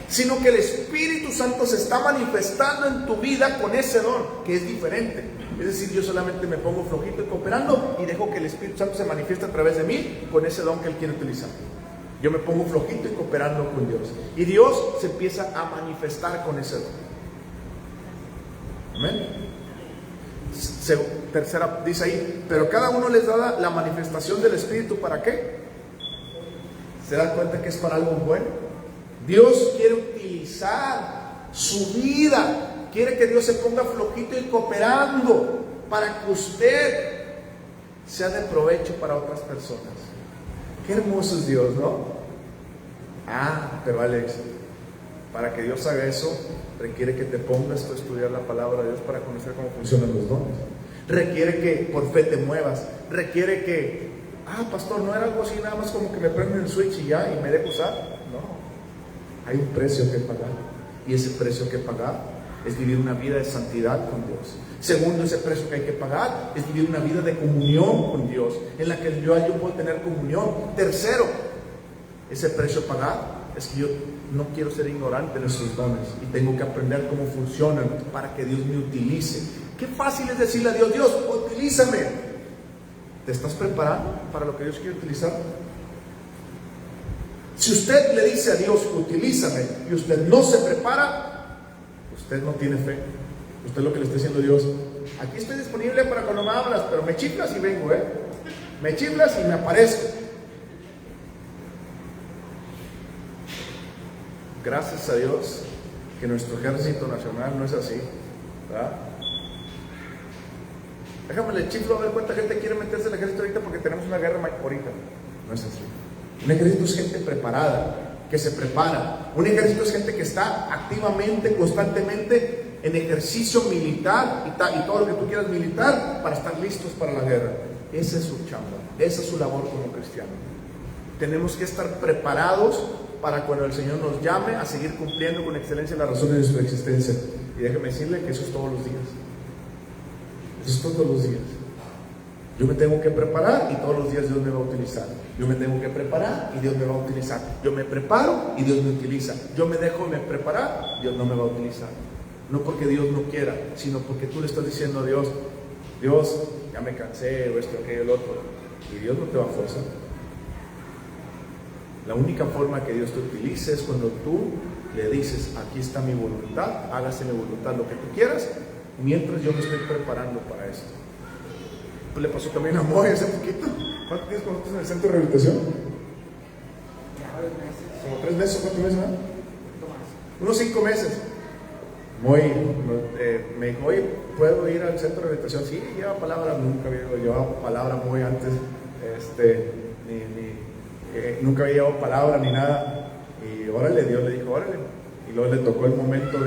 sino que el Espíritu Santo se está manifestando en tu vida con ese don, que es diferente. Es decir, yo solamente me pongo flojito y cooperando y dejo que el Espíritu Santo se manifieste a través de mí con ese don que Él quiere utilizar. Yo me pongo flojito y cooperando con Dios, y Dios se empieza a manifestar con ese don. Amén. Tercera, dice ahí: pero cada uno les da la manifestación del Espíritu. ¿Para qué? ¿Se dan cuenta que es para algo bueno? Dios quiere utilizar su vida, quiere que Dios se ponga flojito y cooperando para que usted sea de provecho para otras personas. Qué hermoso es Dios, ¿no? Pero Alex, para que Dios haga eso, requiere que te pongas a estudiar la palabra de Dios para conocer cómo funcionan los dones. Requiere que por fe te muevas. Requiere que, pastor, no era algo así nada más como que me prenden el switch y ya, y me dejo usar. No. Hay un precio que pagar, y ese precio que pagar es vivir una vida de santidad con Dios. Segundo, ese precio que hay que pagar es vivir una vida de comunión con Dios, en la que yo puedo tener comunión. Tercero, ese precio a pagar es que yo no quiero ser ignorante de esos dones y tengo que aprender cómo funcionan para que Dios me utilice. Qué fácil es decirle a Dios: Dios, utilízame. ¿Te estás preparando para lo que Dios quiere utilizar? Si usted le dice a Dios: utilízame, y usted no se prepara, usted no tiene fe. Usted lo que le está diciendo a Dios: aquí estoy disponible para cuando me hablas, pero me chiflas y vengo, me chiflas y me aparezco. Gracias a Dios que nuestro ejército nacional no es así, ¿verdad? Déjame le chiflo a ver cuánta gente quiere meterse al ejército ahorita, porque tenemos una guerra ahorita. No es así. Un ejército es gente preparada, que se prepara. Un ejército es gente que está activamente, constantemente en ejercicio militar y todo lo que tú quieras militar, para estar listos para la guerra. Esa es su chamba, esa es su labor como cristiano. Tenemos que estar preparados para cuando el Señor nos llame a seguir cumpliendo con excelencia las razones de su existencia. Y déjeme decirle que eso es todos los días. Eso es todos los días. Yo me tengo que preparar y todos los días Dios me va a utilizar. Yo me tengo que preparar y Dios me va a utilizar. Yo me preparo y Dios me utiliza. Yo me dejo de preparar, Dios no me va a utilizar. No porque Dios no quiera, sino porque tú le estás diciendo a Dios, Dios, ya me cansé, o esto, aquello, el otro. Y Dios no te va a forzar. La única forma que Dios te utilice es cuando tú le dices, aquí está mi voluntad, hágase mi voluntad lo que tú quieras, mientras yo me estoy preparando para esto. Pues le pasó también a Moy hace poquito. ¿Cuánto tienes con nosotros en el centro de rehabilitación? Como 3 meses, ¿cuántos meses? Unos 5 meses. Moy me dijo, oye, ¿puedo ir al centro de rehabilitación? Sí, lleva palabra, nunca había llevado palabra Moy antes, nunca había llevado palabra ni nada. Y órale, Dios le dijo, órale. Y luego le tocó el momento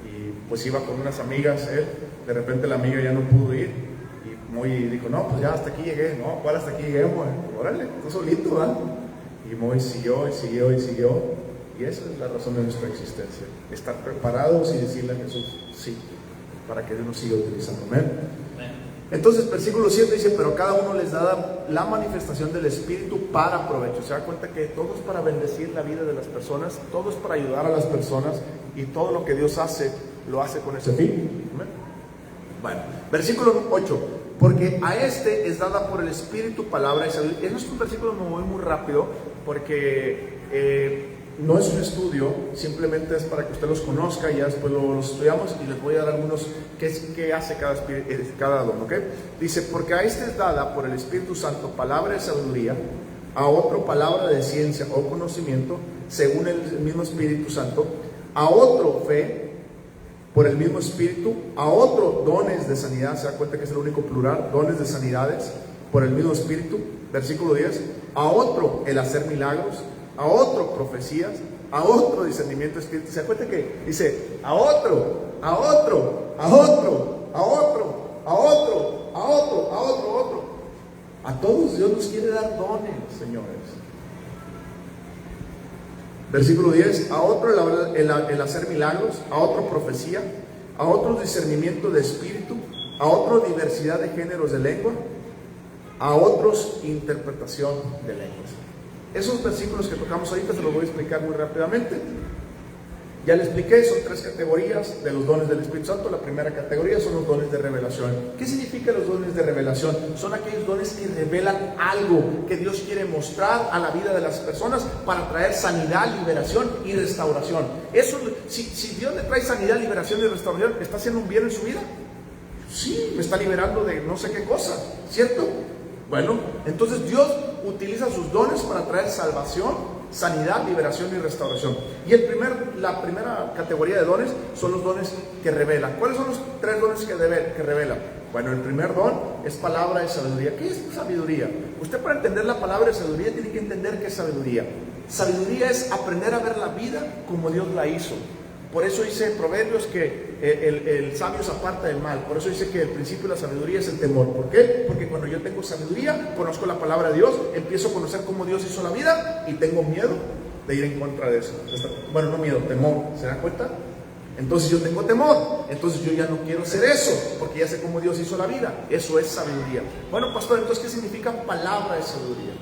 y pues iba con unas amigas él. De repente la amiga ya no pudo ir. Y Moy dijo, no, pues ya hasta aquí llegué. No, ¿cuál hasta aquí llegué, Moy? Órale, tú solito, ¿verdad? Y Moy siguió y siguió y siguió. Y esa es la razón de nuestra existencia. Estar preparados y decirle a Jesús, sí, para que Dios nos siga utilizando. Amén. Entonces, versículo 7 dice, pero cada uno les da la manifestación del Espíritu para provecho. Se da cuenta que todo es para bendecir la vida de las personas, todo es para ayudar a las personas, y todo lo que Dios hace, lo hace con ese fin. ¿Amén? Bueno, versículo 8, porque a este es dada por el Espíritu palabra y sabiduría. Este es un versículo muy rápido, porque no es un estudio, simplemente es para que usted los conozca y ya después los estudiamos y les voy a dar algunos qué hace cada don, ¿ok? Dice, porque a este es dada por el Espíritu Santo palabra de sabiduría, a otro palabra de ciencia o conocimiento, según el mismo Espíritu Santo, a otro fe, por el mismo Espíritu, a otro dones de sanidad. Se da cuenta que es el único plural, dones de sanidades, por el mismo Espíritu. Versículo 10, a otro el hacer milagros, a otro profecías, a otro discernimiento de espíritu. Se da cuenta que dice a otro, a otro, a otro, a otro, a otro, a otro, a otro, a otro. A todos Dios nos quiere dar dones, señores. Versículo 10, a otro el hacer milagros, a otro profecía, a otro discernimiento de espíritu, a otro diversidad de géneros de lengua, a otros interpretación de lenguas. Esos versículos que tocamos ahorita se los voy a explicar muy rápidamente. Ya le expliqué, son 3 categorías de los dones del Espíritu Santo. La primera categoría son los dones de revelación. ¿Qué significan los dones de revelación? Son aquellos dones que revelan algo que Dios quiere mostrar a la vida de las personas para traer sanidad, liberación y restauración. Eso, si Dios le trae sanidad, liberación y restauración, ¿está haciendo un bien en su vida? Sí, me está liberando de no sé qué cosa, ¿cierto? Bueno, entonces Dios utiliza sus dones para traer salvación, sanidad, liberación y restauración. Y la primera categoría de dones son los dones que revelan. ¿Cuáles son los 3 dones que revelan? Bueno, el primer don es palabra de sabiduría. ¿Qué es sabiduría? Usted, para entender la palabra de sabiduría, tiene que entender qué es sabiduría. Sabiduría es aprender a ver la vida como Dios la hizo. Por eso dice en Proverbios que el sabio se aparta del mal. Por eso dice que el principio de la sabiduría es el temor. ¿Por qué? Porque cuando yo tengo sabiduría, conozco la palabra de Dios, empiezo a conocer cómo Dios hizo la vida y tengo miedo de ir en contra de eso. Bueno, no miedo, temor. ¿Se dan cuenta? Entonces yo tengo temor. Entonces yo ya no quiero hacer eso, porque ya sé cómo Dios hizo la vida. Eso es sabiduría. Bueno, pastor, entonces, ¿qué significa palabra de sabiduría?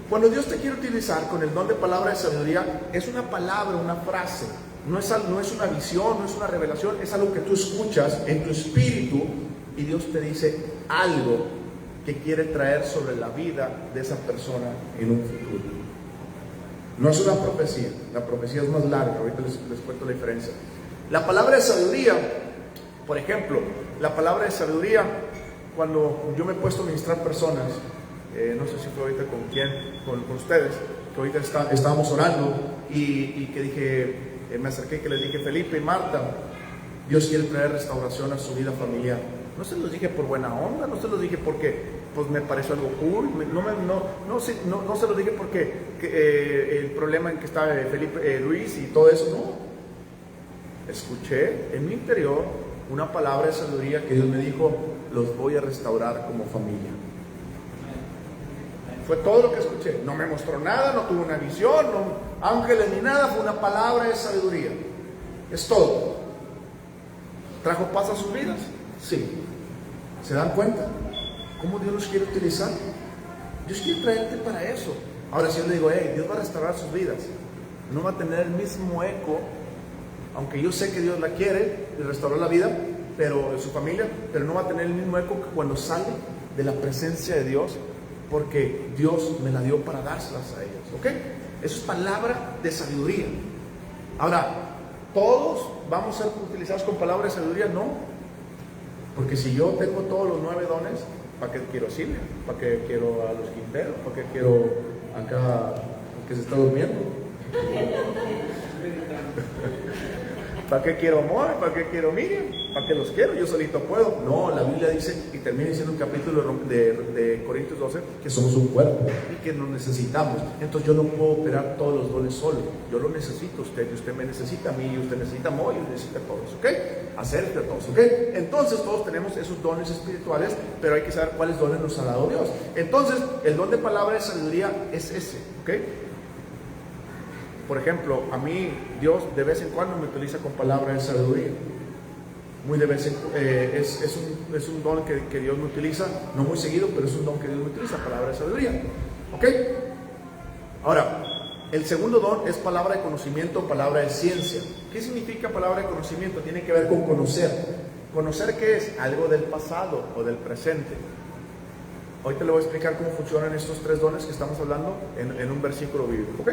Cuando Dios te quiere utilizar con el don de palabra de sabiduría, es una palabra, una frase. No es una visión, no es una revelación, es algo que tú escuchas en tu espíritu y Dios te dice algo que quiere traer sobre la vida de esa persona en un futuro. No es una profecía, la profecía es más larga, ahorita les cuento la diferencia. La palabra de sabiduría, por ejemplo, la palabra de sabiduría, cuando yo me he puesto a ministrar personas, no sé si fue ahorita con ustedes, que ahorita estábamos orando y que dije, me acerqué, que les dije, Felipe y Marta, Dios quiere traer restauración a su vida familiar. No se los dije por buena onda, no se los dije porque pues me pareció algo cool, no se los dije porque el problema en que está Felipe, Luis y todo eso, no. Escuché en mi interior una palabra de sabiduría que Dios me dijo, los voy a restaurar como familia. Fue todo lo que escuché. No me mostró nada, no tuve una visión, no ángeles ni nada, fue una palabra de sabiduría. Es todo. ¿Trajo paz a sus vidas? Sí. ¿Se dan cuenta cómo Dios los quiere utilizar? Dios quiere traerte para eso. Ahora, si yo le digo, hey, Dios va a restaurar sus vidas, no va a tener el mismo eco aunque yo sé que Dios la quiere y restaurar la vida, pero su familia, pero no va a tener el mismo eco que cuando sale de la presencia de Dios, porque Dios me la dio para dárselas a ellos, ¿ok? Eso es palabra de sabiduría. Ahora, ¿todos vamos a ser utilizados con palabra de sabiduría? No, porque si yo tengo todos los 9 dones, ¿para qué quiero Silvia? ¿Para qué quiero a los Quinteros? ¿Para qué quiero acá que se está durmiendo? ¿Para qué quiero amor? ¿Para qué quiero Miriam? ¿Para qué los quiero? Yo solito puedo. No, la Biblia dice, y termina diciendo un capítulo de Corintios 12, que somos un cuerpo y que nos necesitamos. Entonces yo no puedo operar todos los dones solo. Yo lo necesito a usted, y usted me necesita a mí, y usted necesita a Moy, y necesita a todos, ¿ok? Hacer de todos, ¿ok? Entonces todos tenemos esos dones espirituales, pero hay que saber cuáles dones nos ha dado Dios. Entonces, el don de palabra de sabiduría es ese, ¿ok? Por ejemplo, a mí Dios de vez en cuando me utiliza con palabra de sabiduría. Muy de vez en es un don que Dios me utiliza, no muy seguido, pero es un don que Dios me utiliza, palabra de sabiduría. ¿Ok? Ahora, el segundo don es palabra de conocimiento, palabra de ciencia. ¿Qué significa palabra de conocimiento? Tiene que ver con conocer. ¿Conocer qué es? Algo del pasado o del presente. Hoy te lo voy a explicar cómo funcionan estos 3 dones que estamos hablando en un versículo bíblico. ¿Ok?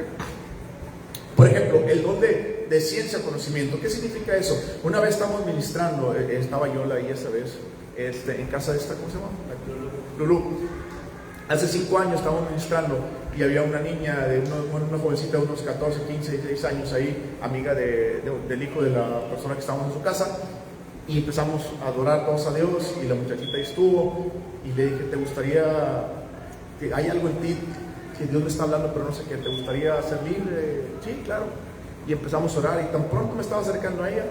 Por ejemplo, el don de ciencia, conocimiento. ¿Qué significa eso? Una vez estamos ministrando, estaba yo ahí esa vez, en casa de esta, ¿cómo se llama? Lulú. Hace 5 años estábamos ministrando y había una niña, una jovencita de unos 14, 15, 16 años ahí, amiga del hijo de la persona que estábamos en su casa, y empezamos a adorar todos a Dios, y la muchachita ahí estuvo, y le dije, ¿te gustaría, que hay algo en ti que Dios me está hablando, pero no sé qué, ¿te gustaría ser libre? Sí, claro. Y empezamos a orar, y tan pronto me estaba acercando a ella,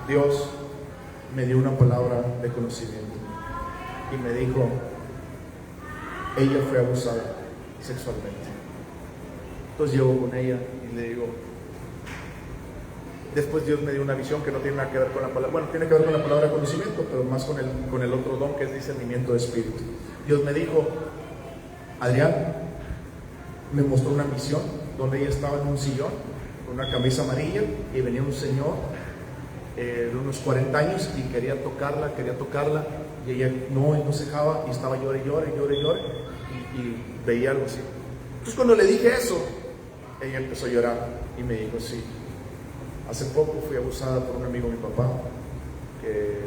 Dios me dio una palabra de conocimiento y me dijo, ella fue abusada sexualmente. Entonces llego con ella y le digo, después Dios me dio una visión que no tiene nada que ver con la palabra, bueno, tiene que ver con la palabra de conocimiento, pero más con el otro don que es discernimiento de espíritu. Dios me dijo, Adrián, me mostró una visión donde ella estaba en un sillón con una camisa amarilla y venía un señor de unos 40 años y quería tocarla y ella no se dejaba y estaba llore y veía algo así. Entonces cuando le dije eso, ella empezó a llorar y me dijo, sí, hace poco fui abusada por un amigo de mi papá que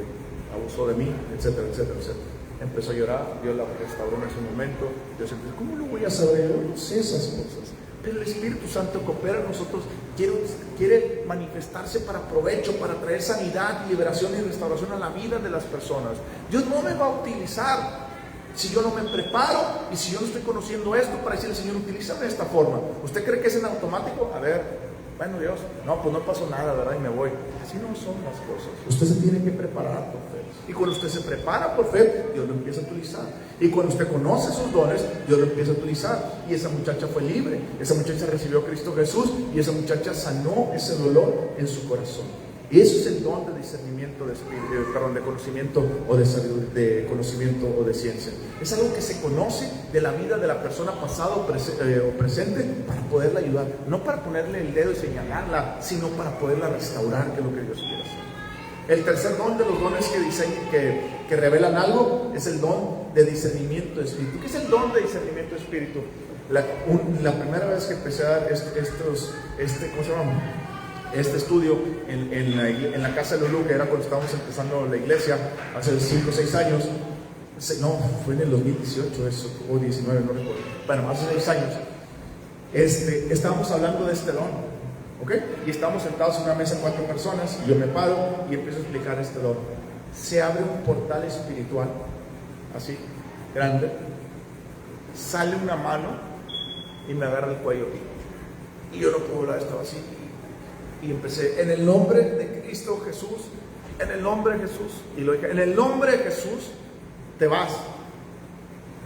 abusó de mí, etcétera, etcétera, etcétera. Empezó a llorar, Dios la restauró en ese momento. Dios empezó, ¿cómo lo voy a saber? Yo no sé esas cosas. Pero el Espíritu Santo que opera en nosotros quiere manifestarse para provecho, para traer sanidad, liberación y restauración a la vida de las personas. Dios no me va a utilizar si yo no me preparo y si yo no estoy conociendo esto para decirle, Señor, utilízame de esta forma. ¿Usted cree que es en automático? A ver, bueno, Dios, no, pues no pasó nada, ¿verdad? Y me voy. Así no son las cosas. Usted se tiene que preparar por fe. Y cuando usted se prepara por fe, Dios lo empieza a utilizar. Y cuando usted conoce sus dones, Dios lo empieza a utilizar. Y esa muchacha fue libre. Esa muchacha recibió a Cristo Jesús. Y esa muchacha sanó ese dolor en su corazón. Y eso es el don de discernimiento de conocimiento o de conocimiento o de ciencia. Es algo que se conoce de la vida de la persona pasada o presente para poderla ayudar. No para ponerle el dedo y señalarla, sino para poderla restaurar, que es lo que Dios quiere hacer. El tercer don de los dones que revelan algo es el don de discernimiento de espíritu. ¿Qué es el don de discernimiento de espíritu? La primera vez que empecé a dar ¿cómo se llama? Este estudio en la casa de Lulú, que era cuando estábamos empezando la iglesia, hace 5 o 6 años, no, fue en el 2018 eso, o 19, no recuerdo, bueno, hace 6 años, estábamos hablando de este don, ¿ok? Y estábamos sentados en una mesa 4 personas, y yo me paro y empiezo a explicar este don. Se abre un portal espiritual, así, grande, sale una mano y me agarra el cuello, y yo no puedo hablar, estaba así. Y empecé, en el nombre de Cristo Jesús, en el nombre de Jesús, y lo dije, en el nombre de Jesús, te vas.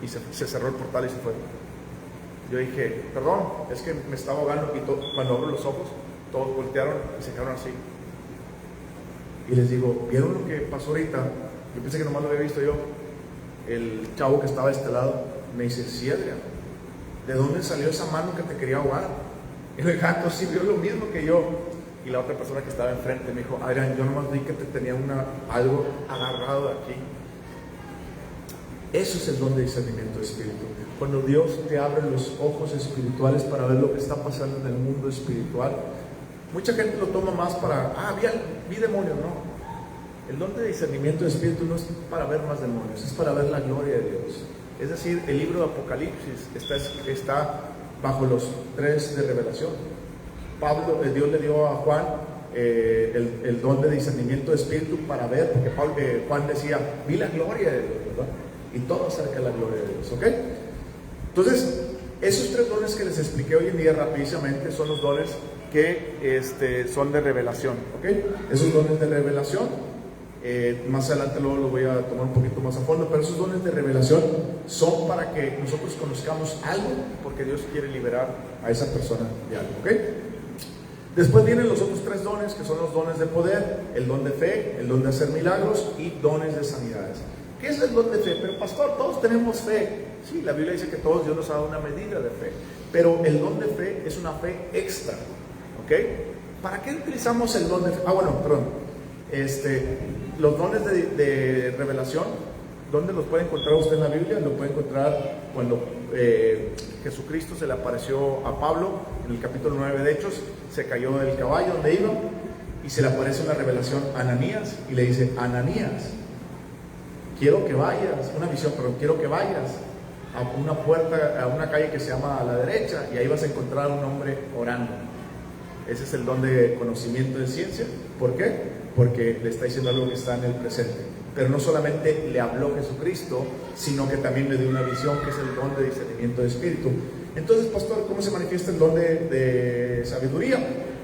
Y se cerró el portal y se fue. Yo dije, perdón, es que me estaba ahogando, y cuando abro los ojos, todos voltearon y se quedaron así. Y les digo, ¿vieron lo que pasó ahorita? Yo pensé que nomás lo había visto yo. El chavo que estaba de este lado me dice, sí, Adrián, ¿de dónde salió esa mano que te quería ahogar? Y el gato sí vio lo mismo que yo. Y la otra persona que estaba enfrente me dijo, Adrián, yo nomás vi que te tenía algo agarrado aquí. Eso es el don de discernimiento de espíritu. Cuando Dios te abre los ojos espirituales para ver lo que está pasando en el mundo espiritual. Mucha gente lo toma más para, vi demonios. No. El don de discernimiento de espíritu no es para ver más demonios, es para ver la gloria de Dios. Es decir, el libro de Apocalipsis está bajo los 3 de revelación. Dios le dio a Juan el don de discernimiento de espíritu para ver, porque Juan decía, vi la gloria de Dios, ¿verdad? Y todo acerca de la gloria de Dios, ¿ok? Entonces, esos 3 dones que les expliqué hoy en día rapidísimamente son los dones que son de revelación, ¿ok? Esos dones de revelación, más adelante luego lo voy a tomar un poquito más a fondo, pero esos dones de revelación son para que nosotros conozcamos algo, porque Dios quiere liberar a esa persona de algo, ¿ok? Después vienen los otros 3 dones, que son los dones de poder, el don de fe, el don de hacer milagros y dones de sanidades. ¿Qué es el don de fe? Pero pastor, todos tenemos fe. Sí, la Biblia dice que todos Dios nos ha dado una medida de fe. Pero el don de fe es una fe extra. ¿Ok? ¿Para qué utilizamos el don de fe? Los dones de revelación, ¿dónde los puede encontrar usted en la Biblia? Lo puede encontrar cuando Jesucristo se le apareció a Pablo en el capítulo 9 de Hechos. Se cayó del caballo donde iba y se le aparece una revelación a Ananías y le dice, Ananías, quiero que vayas a una puerta, a una calle que se llama a la derecha, y ahí vas a encontrar un hombre orando. Ese es el don de conocimiento de ciencia. ¿Por qué? Porque le está diciendo algo que está en el presente. Pero no solamente le habló Jesucristo, sino que también le dio una visión, que es el don de discernimiento de espíritu. Entonces, pastor, ¿cómo se manifiesta el don de sabiduría?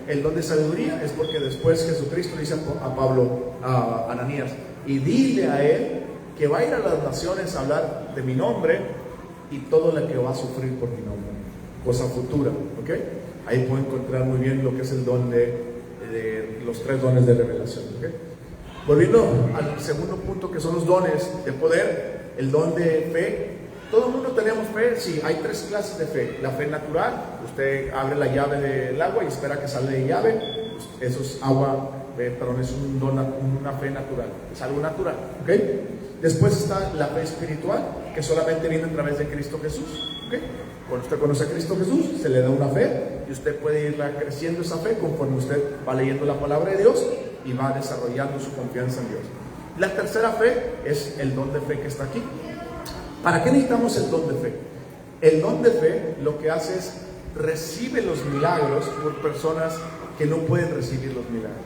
El don de sabiduría es porque después Jesucristo le dice a Pablo, a Ananías, y dile a él que va a ir a las naciones a hablar de mi nombre y todo lo que va a sufrir por mi nombre, cosa futura, ¿ok? Ahí puedo encontrar muy bien lo que es el don de los 3 dones de revelación, ¿ok? Volviendo al segundo punto, que son los dones de poder, el don de fe. Todo el mundo tenemos fe. Sí, hay 3 clases de fe. La fe natural, usted abre la llave del agua y espera que salga de llave. Eso es agua, es un don, una fe natural, es algo natural, ¿ok? Después está la fe espiritual, que solamente viene a través de Cristo Jesús, ¿ok? Cuando usted conoce a Cristo Jesús, se le da una fe y usted puede ir creciendo esa fe conforme usted va leyendo la palabra de Dios y va desarrollando su confianza en Dios. La tercera fe es el don de fe que está aquí. ¿Para qué necesitamos el don de fe? El don de fe lo que hace es recibe los milagros por personas que no pueden recibir los milagros.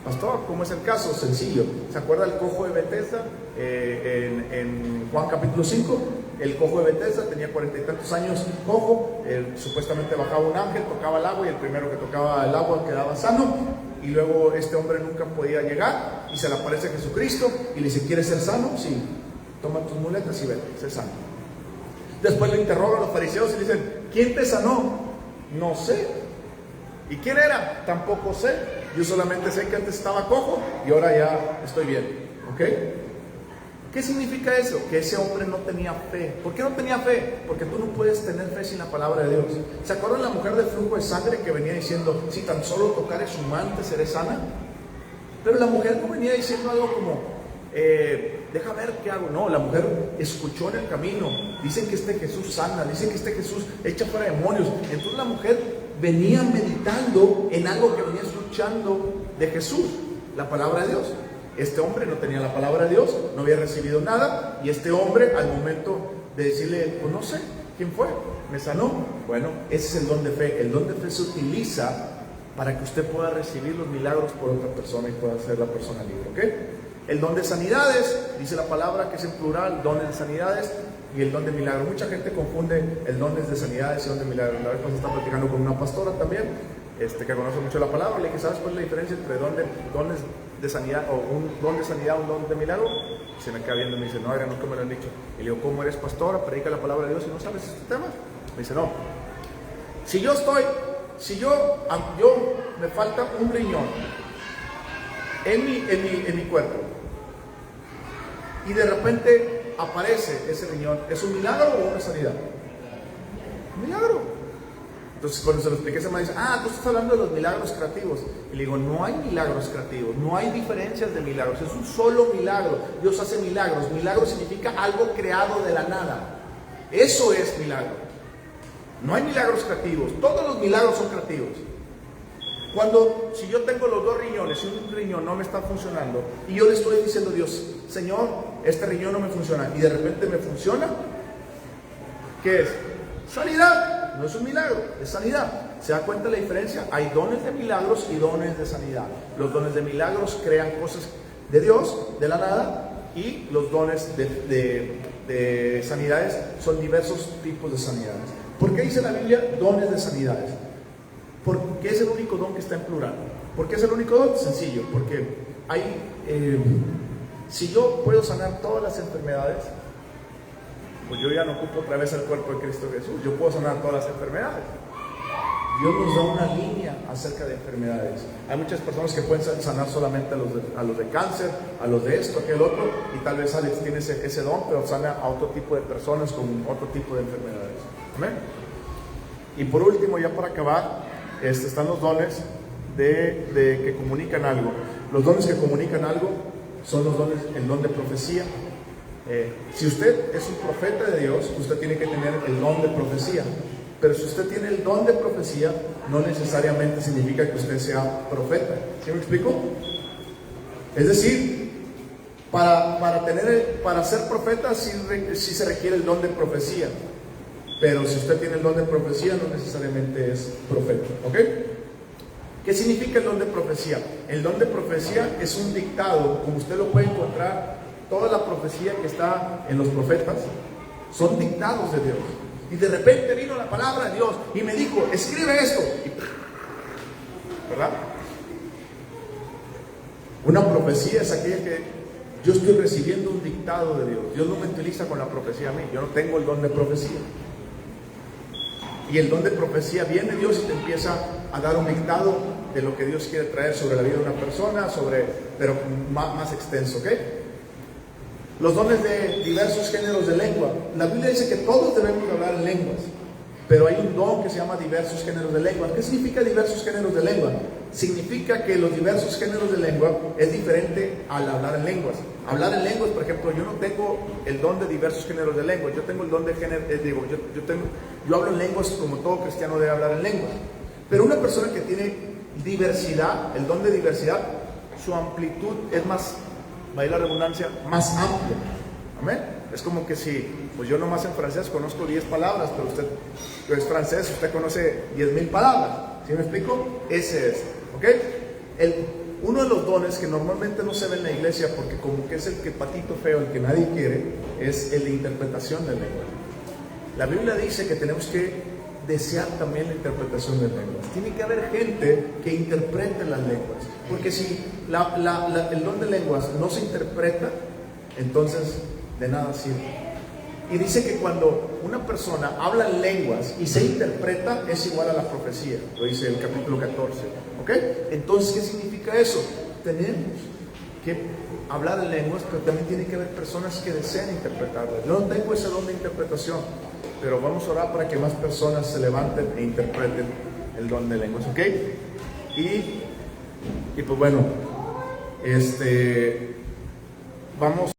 Pastor, ¿cómo es el caso? Sencillo. ¿Se acuerda el cojo de Betesda? En Juan capítulo 5, el cojo de Betesda tenía 40 y tantos años cojo, supuestamente bajaba un ángel, tocaba el agua y el primero que tocaba el agua quedaba sano, y luego este hombre nunca podía llegar y se le aparece Jesucristo y le dice, ¿quieres ser sano? Sí, toma tus muletas y vete, sé sano. Después le interrogan los fariseos y le dicen, ¿quién te sanó? No sé. ¿Y quién era? Tampoco sé. Yo solamente sé que antes estaba cojo y ahora ya estoy bien. ¿Ok? ¿Qué significa eso? Que ese hombre no tenía fe. ¿Por qué no tenía fe? Porque tú no puedes tener fe sin la palabra de Dios. ¿Se acuerdan la mujer del flujo de sangre que venía diciendo, si tan solo tocare su manto seré sana? Pero la mujer no venía diciendo algo como, deja ver qué hago. No, la mujer escuchó en el camino, dicen que este Jesús sana, dicen que este Jesús echa fuera demonios. Entonces la mujer venía meditando en algo que venía escuchando de Jesús, la palabra de Dios. Este hombre no tenía la palabra de Dios, no había recibido nada, y este hombre al momento de decirle, pues no sé, ¿quién fue? ¿Me sanó? Bueno, ese es el don de fe. El don de fe se utiliza para que usted pueda recibir los milagros por otra persona y pueda ser la persona libre, ¿ok? El don de sanidades, dice la palabra que es en plural, dones de sanidades y el don de milagros. Mucha gente confunde el don de sanidades y el don de milagros. La vez pasada estaba platicando con una pastora también, que conoce mucho la palabra. Le dije, ¿sabes cuál es la diferencia entre dones de sanidad o un don de sanidad o un don de milagro? Y se me queda viendo y me dice, no, nunca me lo han dicho. Y le digo, ¿cómo eres pastora? Predica la palabra de Dios y no sabes estos temas. Me dice, no. Si yo me falta un riñón en mi cuerpo y de repente aparece ese riñón, ¿es un milagro o una sanidad? Un milagro. Entonces cuando se lo expliqué, se me dice, tú estás hablando de los milagros creativos. Y le digo, no hay milagros creativos, no hay diferencias de milagros, es un solo milagro. Dios hace milagros. Milagro significa algo creado de la nada. Eso es milagro. No hay milagros creativos, todos los milagros son creativos. Si yo tengo los 2 riñones y un riñón no me está funcionando, y yo le estoy diciendo a Dios, Señor, este riñón no me funciona, y de repente me funciona, ¿qué es? Sanidad. No es un milagro, es sanidad. ¿Se da cuenta la diferencia? Hay dones de milagros y dones de sanidad. Los dones de milagros crean cosas de Dios, de la nada, y los dones de sanidades son diversos tipos de sanidades. ¿Por qué dice la Biblia dones de sanidades? Porque es el único don que está en plural. ¿Por qué es el único don? Sencillo, porque si yo puedo sanar todas las enfermedades, pues yo ya no ocupo otra vez el cuerpo de Cristo Jesús. Yo puedo sanar todas las enfermedades. Dios nos da una línea acerca de enfermedades. Hay muchas personas que pueden sanar solamente a los de cáncer, a los de esto, aquel otro, y tal vez Alex tiene ese don, pero sana a otro tipo de personas con otro tipo de enfermedades. ¿Amén? Y por último, ya para acabar, están los dones que comunican algo. Los dones que comunican algo son los dones, el don de profecía. Si usted es un profeta de Dios, usted tiene que tener el don de profecía. Pero si usted tiene el don de profecía, no necesariamente significa que usted sea profeta. ¿Sí me explico? Es decir, para ser profeta sí se requiere el don de profecía. Pero si usted tiene el don de profecía, no necesariamente es profeta. ¿Ok? ¿Qué significa el don de profecía? El don de profecía es un dictado, como usted lo puede encontrar. Toda la profecía que está en los profetas son dictados de Dios. Y de repente vino la palabra de Dios y me dijo, escribe esto. ¿Verdad? Una profecía es aquella que yo estoy recibiendo un dictado de Dios. Dios no me utiliza con la profecía a mí. Yo no tengo el don de profecía. Y el don de profecía viene Dios y te empieza a dar un dictado de lo que Dios quiere traer sobre la vida de una persona, pero más extenso, ¿ok? Los dones de diversos géneros de lengua. La Biblia dice que todos debemos hablar en lenguas, pero hay un don que se llama diversos géneros de lengua. ¿Qué significa diversos géneros de lengua? Significa que los diversos géneros de lengua es diferente al hablar en lenguas. Hablar en lenguas, por ejemplo, yo no tengo el don de diversos géneros de lengua. Yo tengo el don de género, yo hablo en lenguas como todo cristiano debe hablar en lenguas. Pero una persona que tiene diversidad, el don de diversidad, su amplitud es más, vaya la redundancia, más amplia. Amén. Es como que pues yo nomás en francés conozco 10 palabras, pero usted es francés, usted conoce 10,000 palabras. ¿Sí me explico? Ese es, ¿ok? Uno de los dones que normalmente no se ve en la iglesia, porque como que es el que patito feo, el que nadie quiere, es el de interpretación del lenguaje. La Biblia dice que tenemos que desear también la interpretación del lenguaje. Tiene que haber gente que interprete las lenguas, porque si el don de lenguas no se interpreta, entonces de nada sirve. Y dice que cuando una persona habla en lenguas y se interpreta, es igual a la profecía. Lo dice el capítulo 14. ¿Ok? Entonces, ¿qué significa eso? Tenemos que hablar en lenguas, pero también tiene que haber personas que desean interpretarlas. Yo no tengo ese don de interpretación, pero vamos a orar para que más personas se levanten e interpreten el don de lenguas. ¿Ok? Y pues bueno, vamos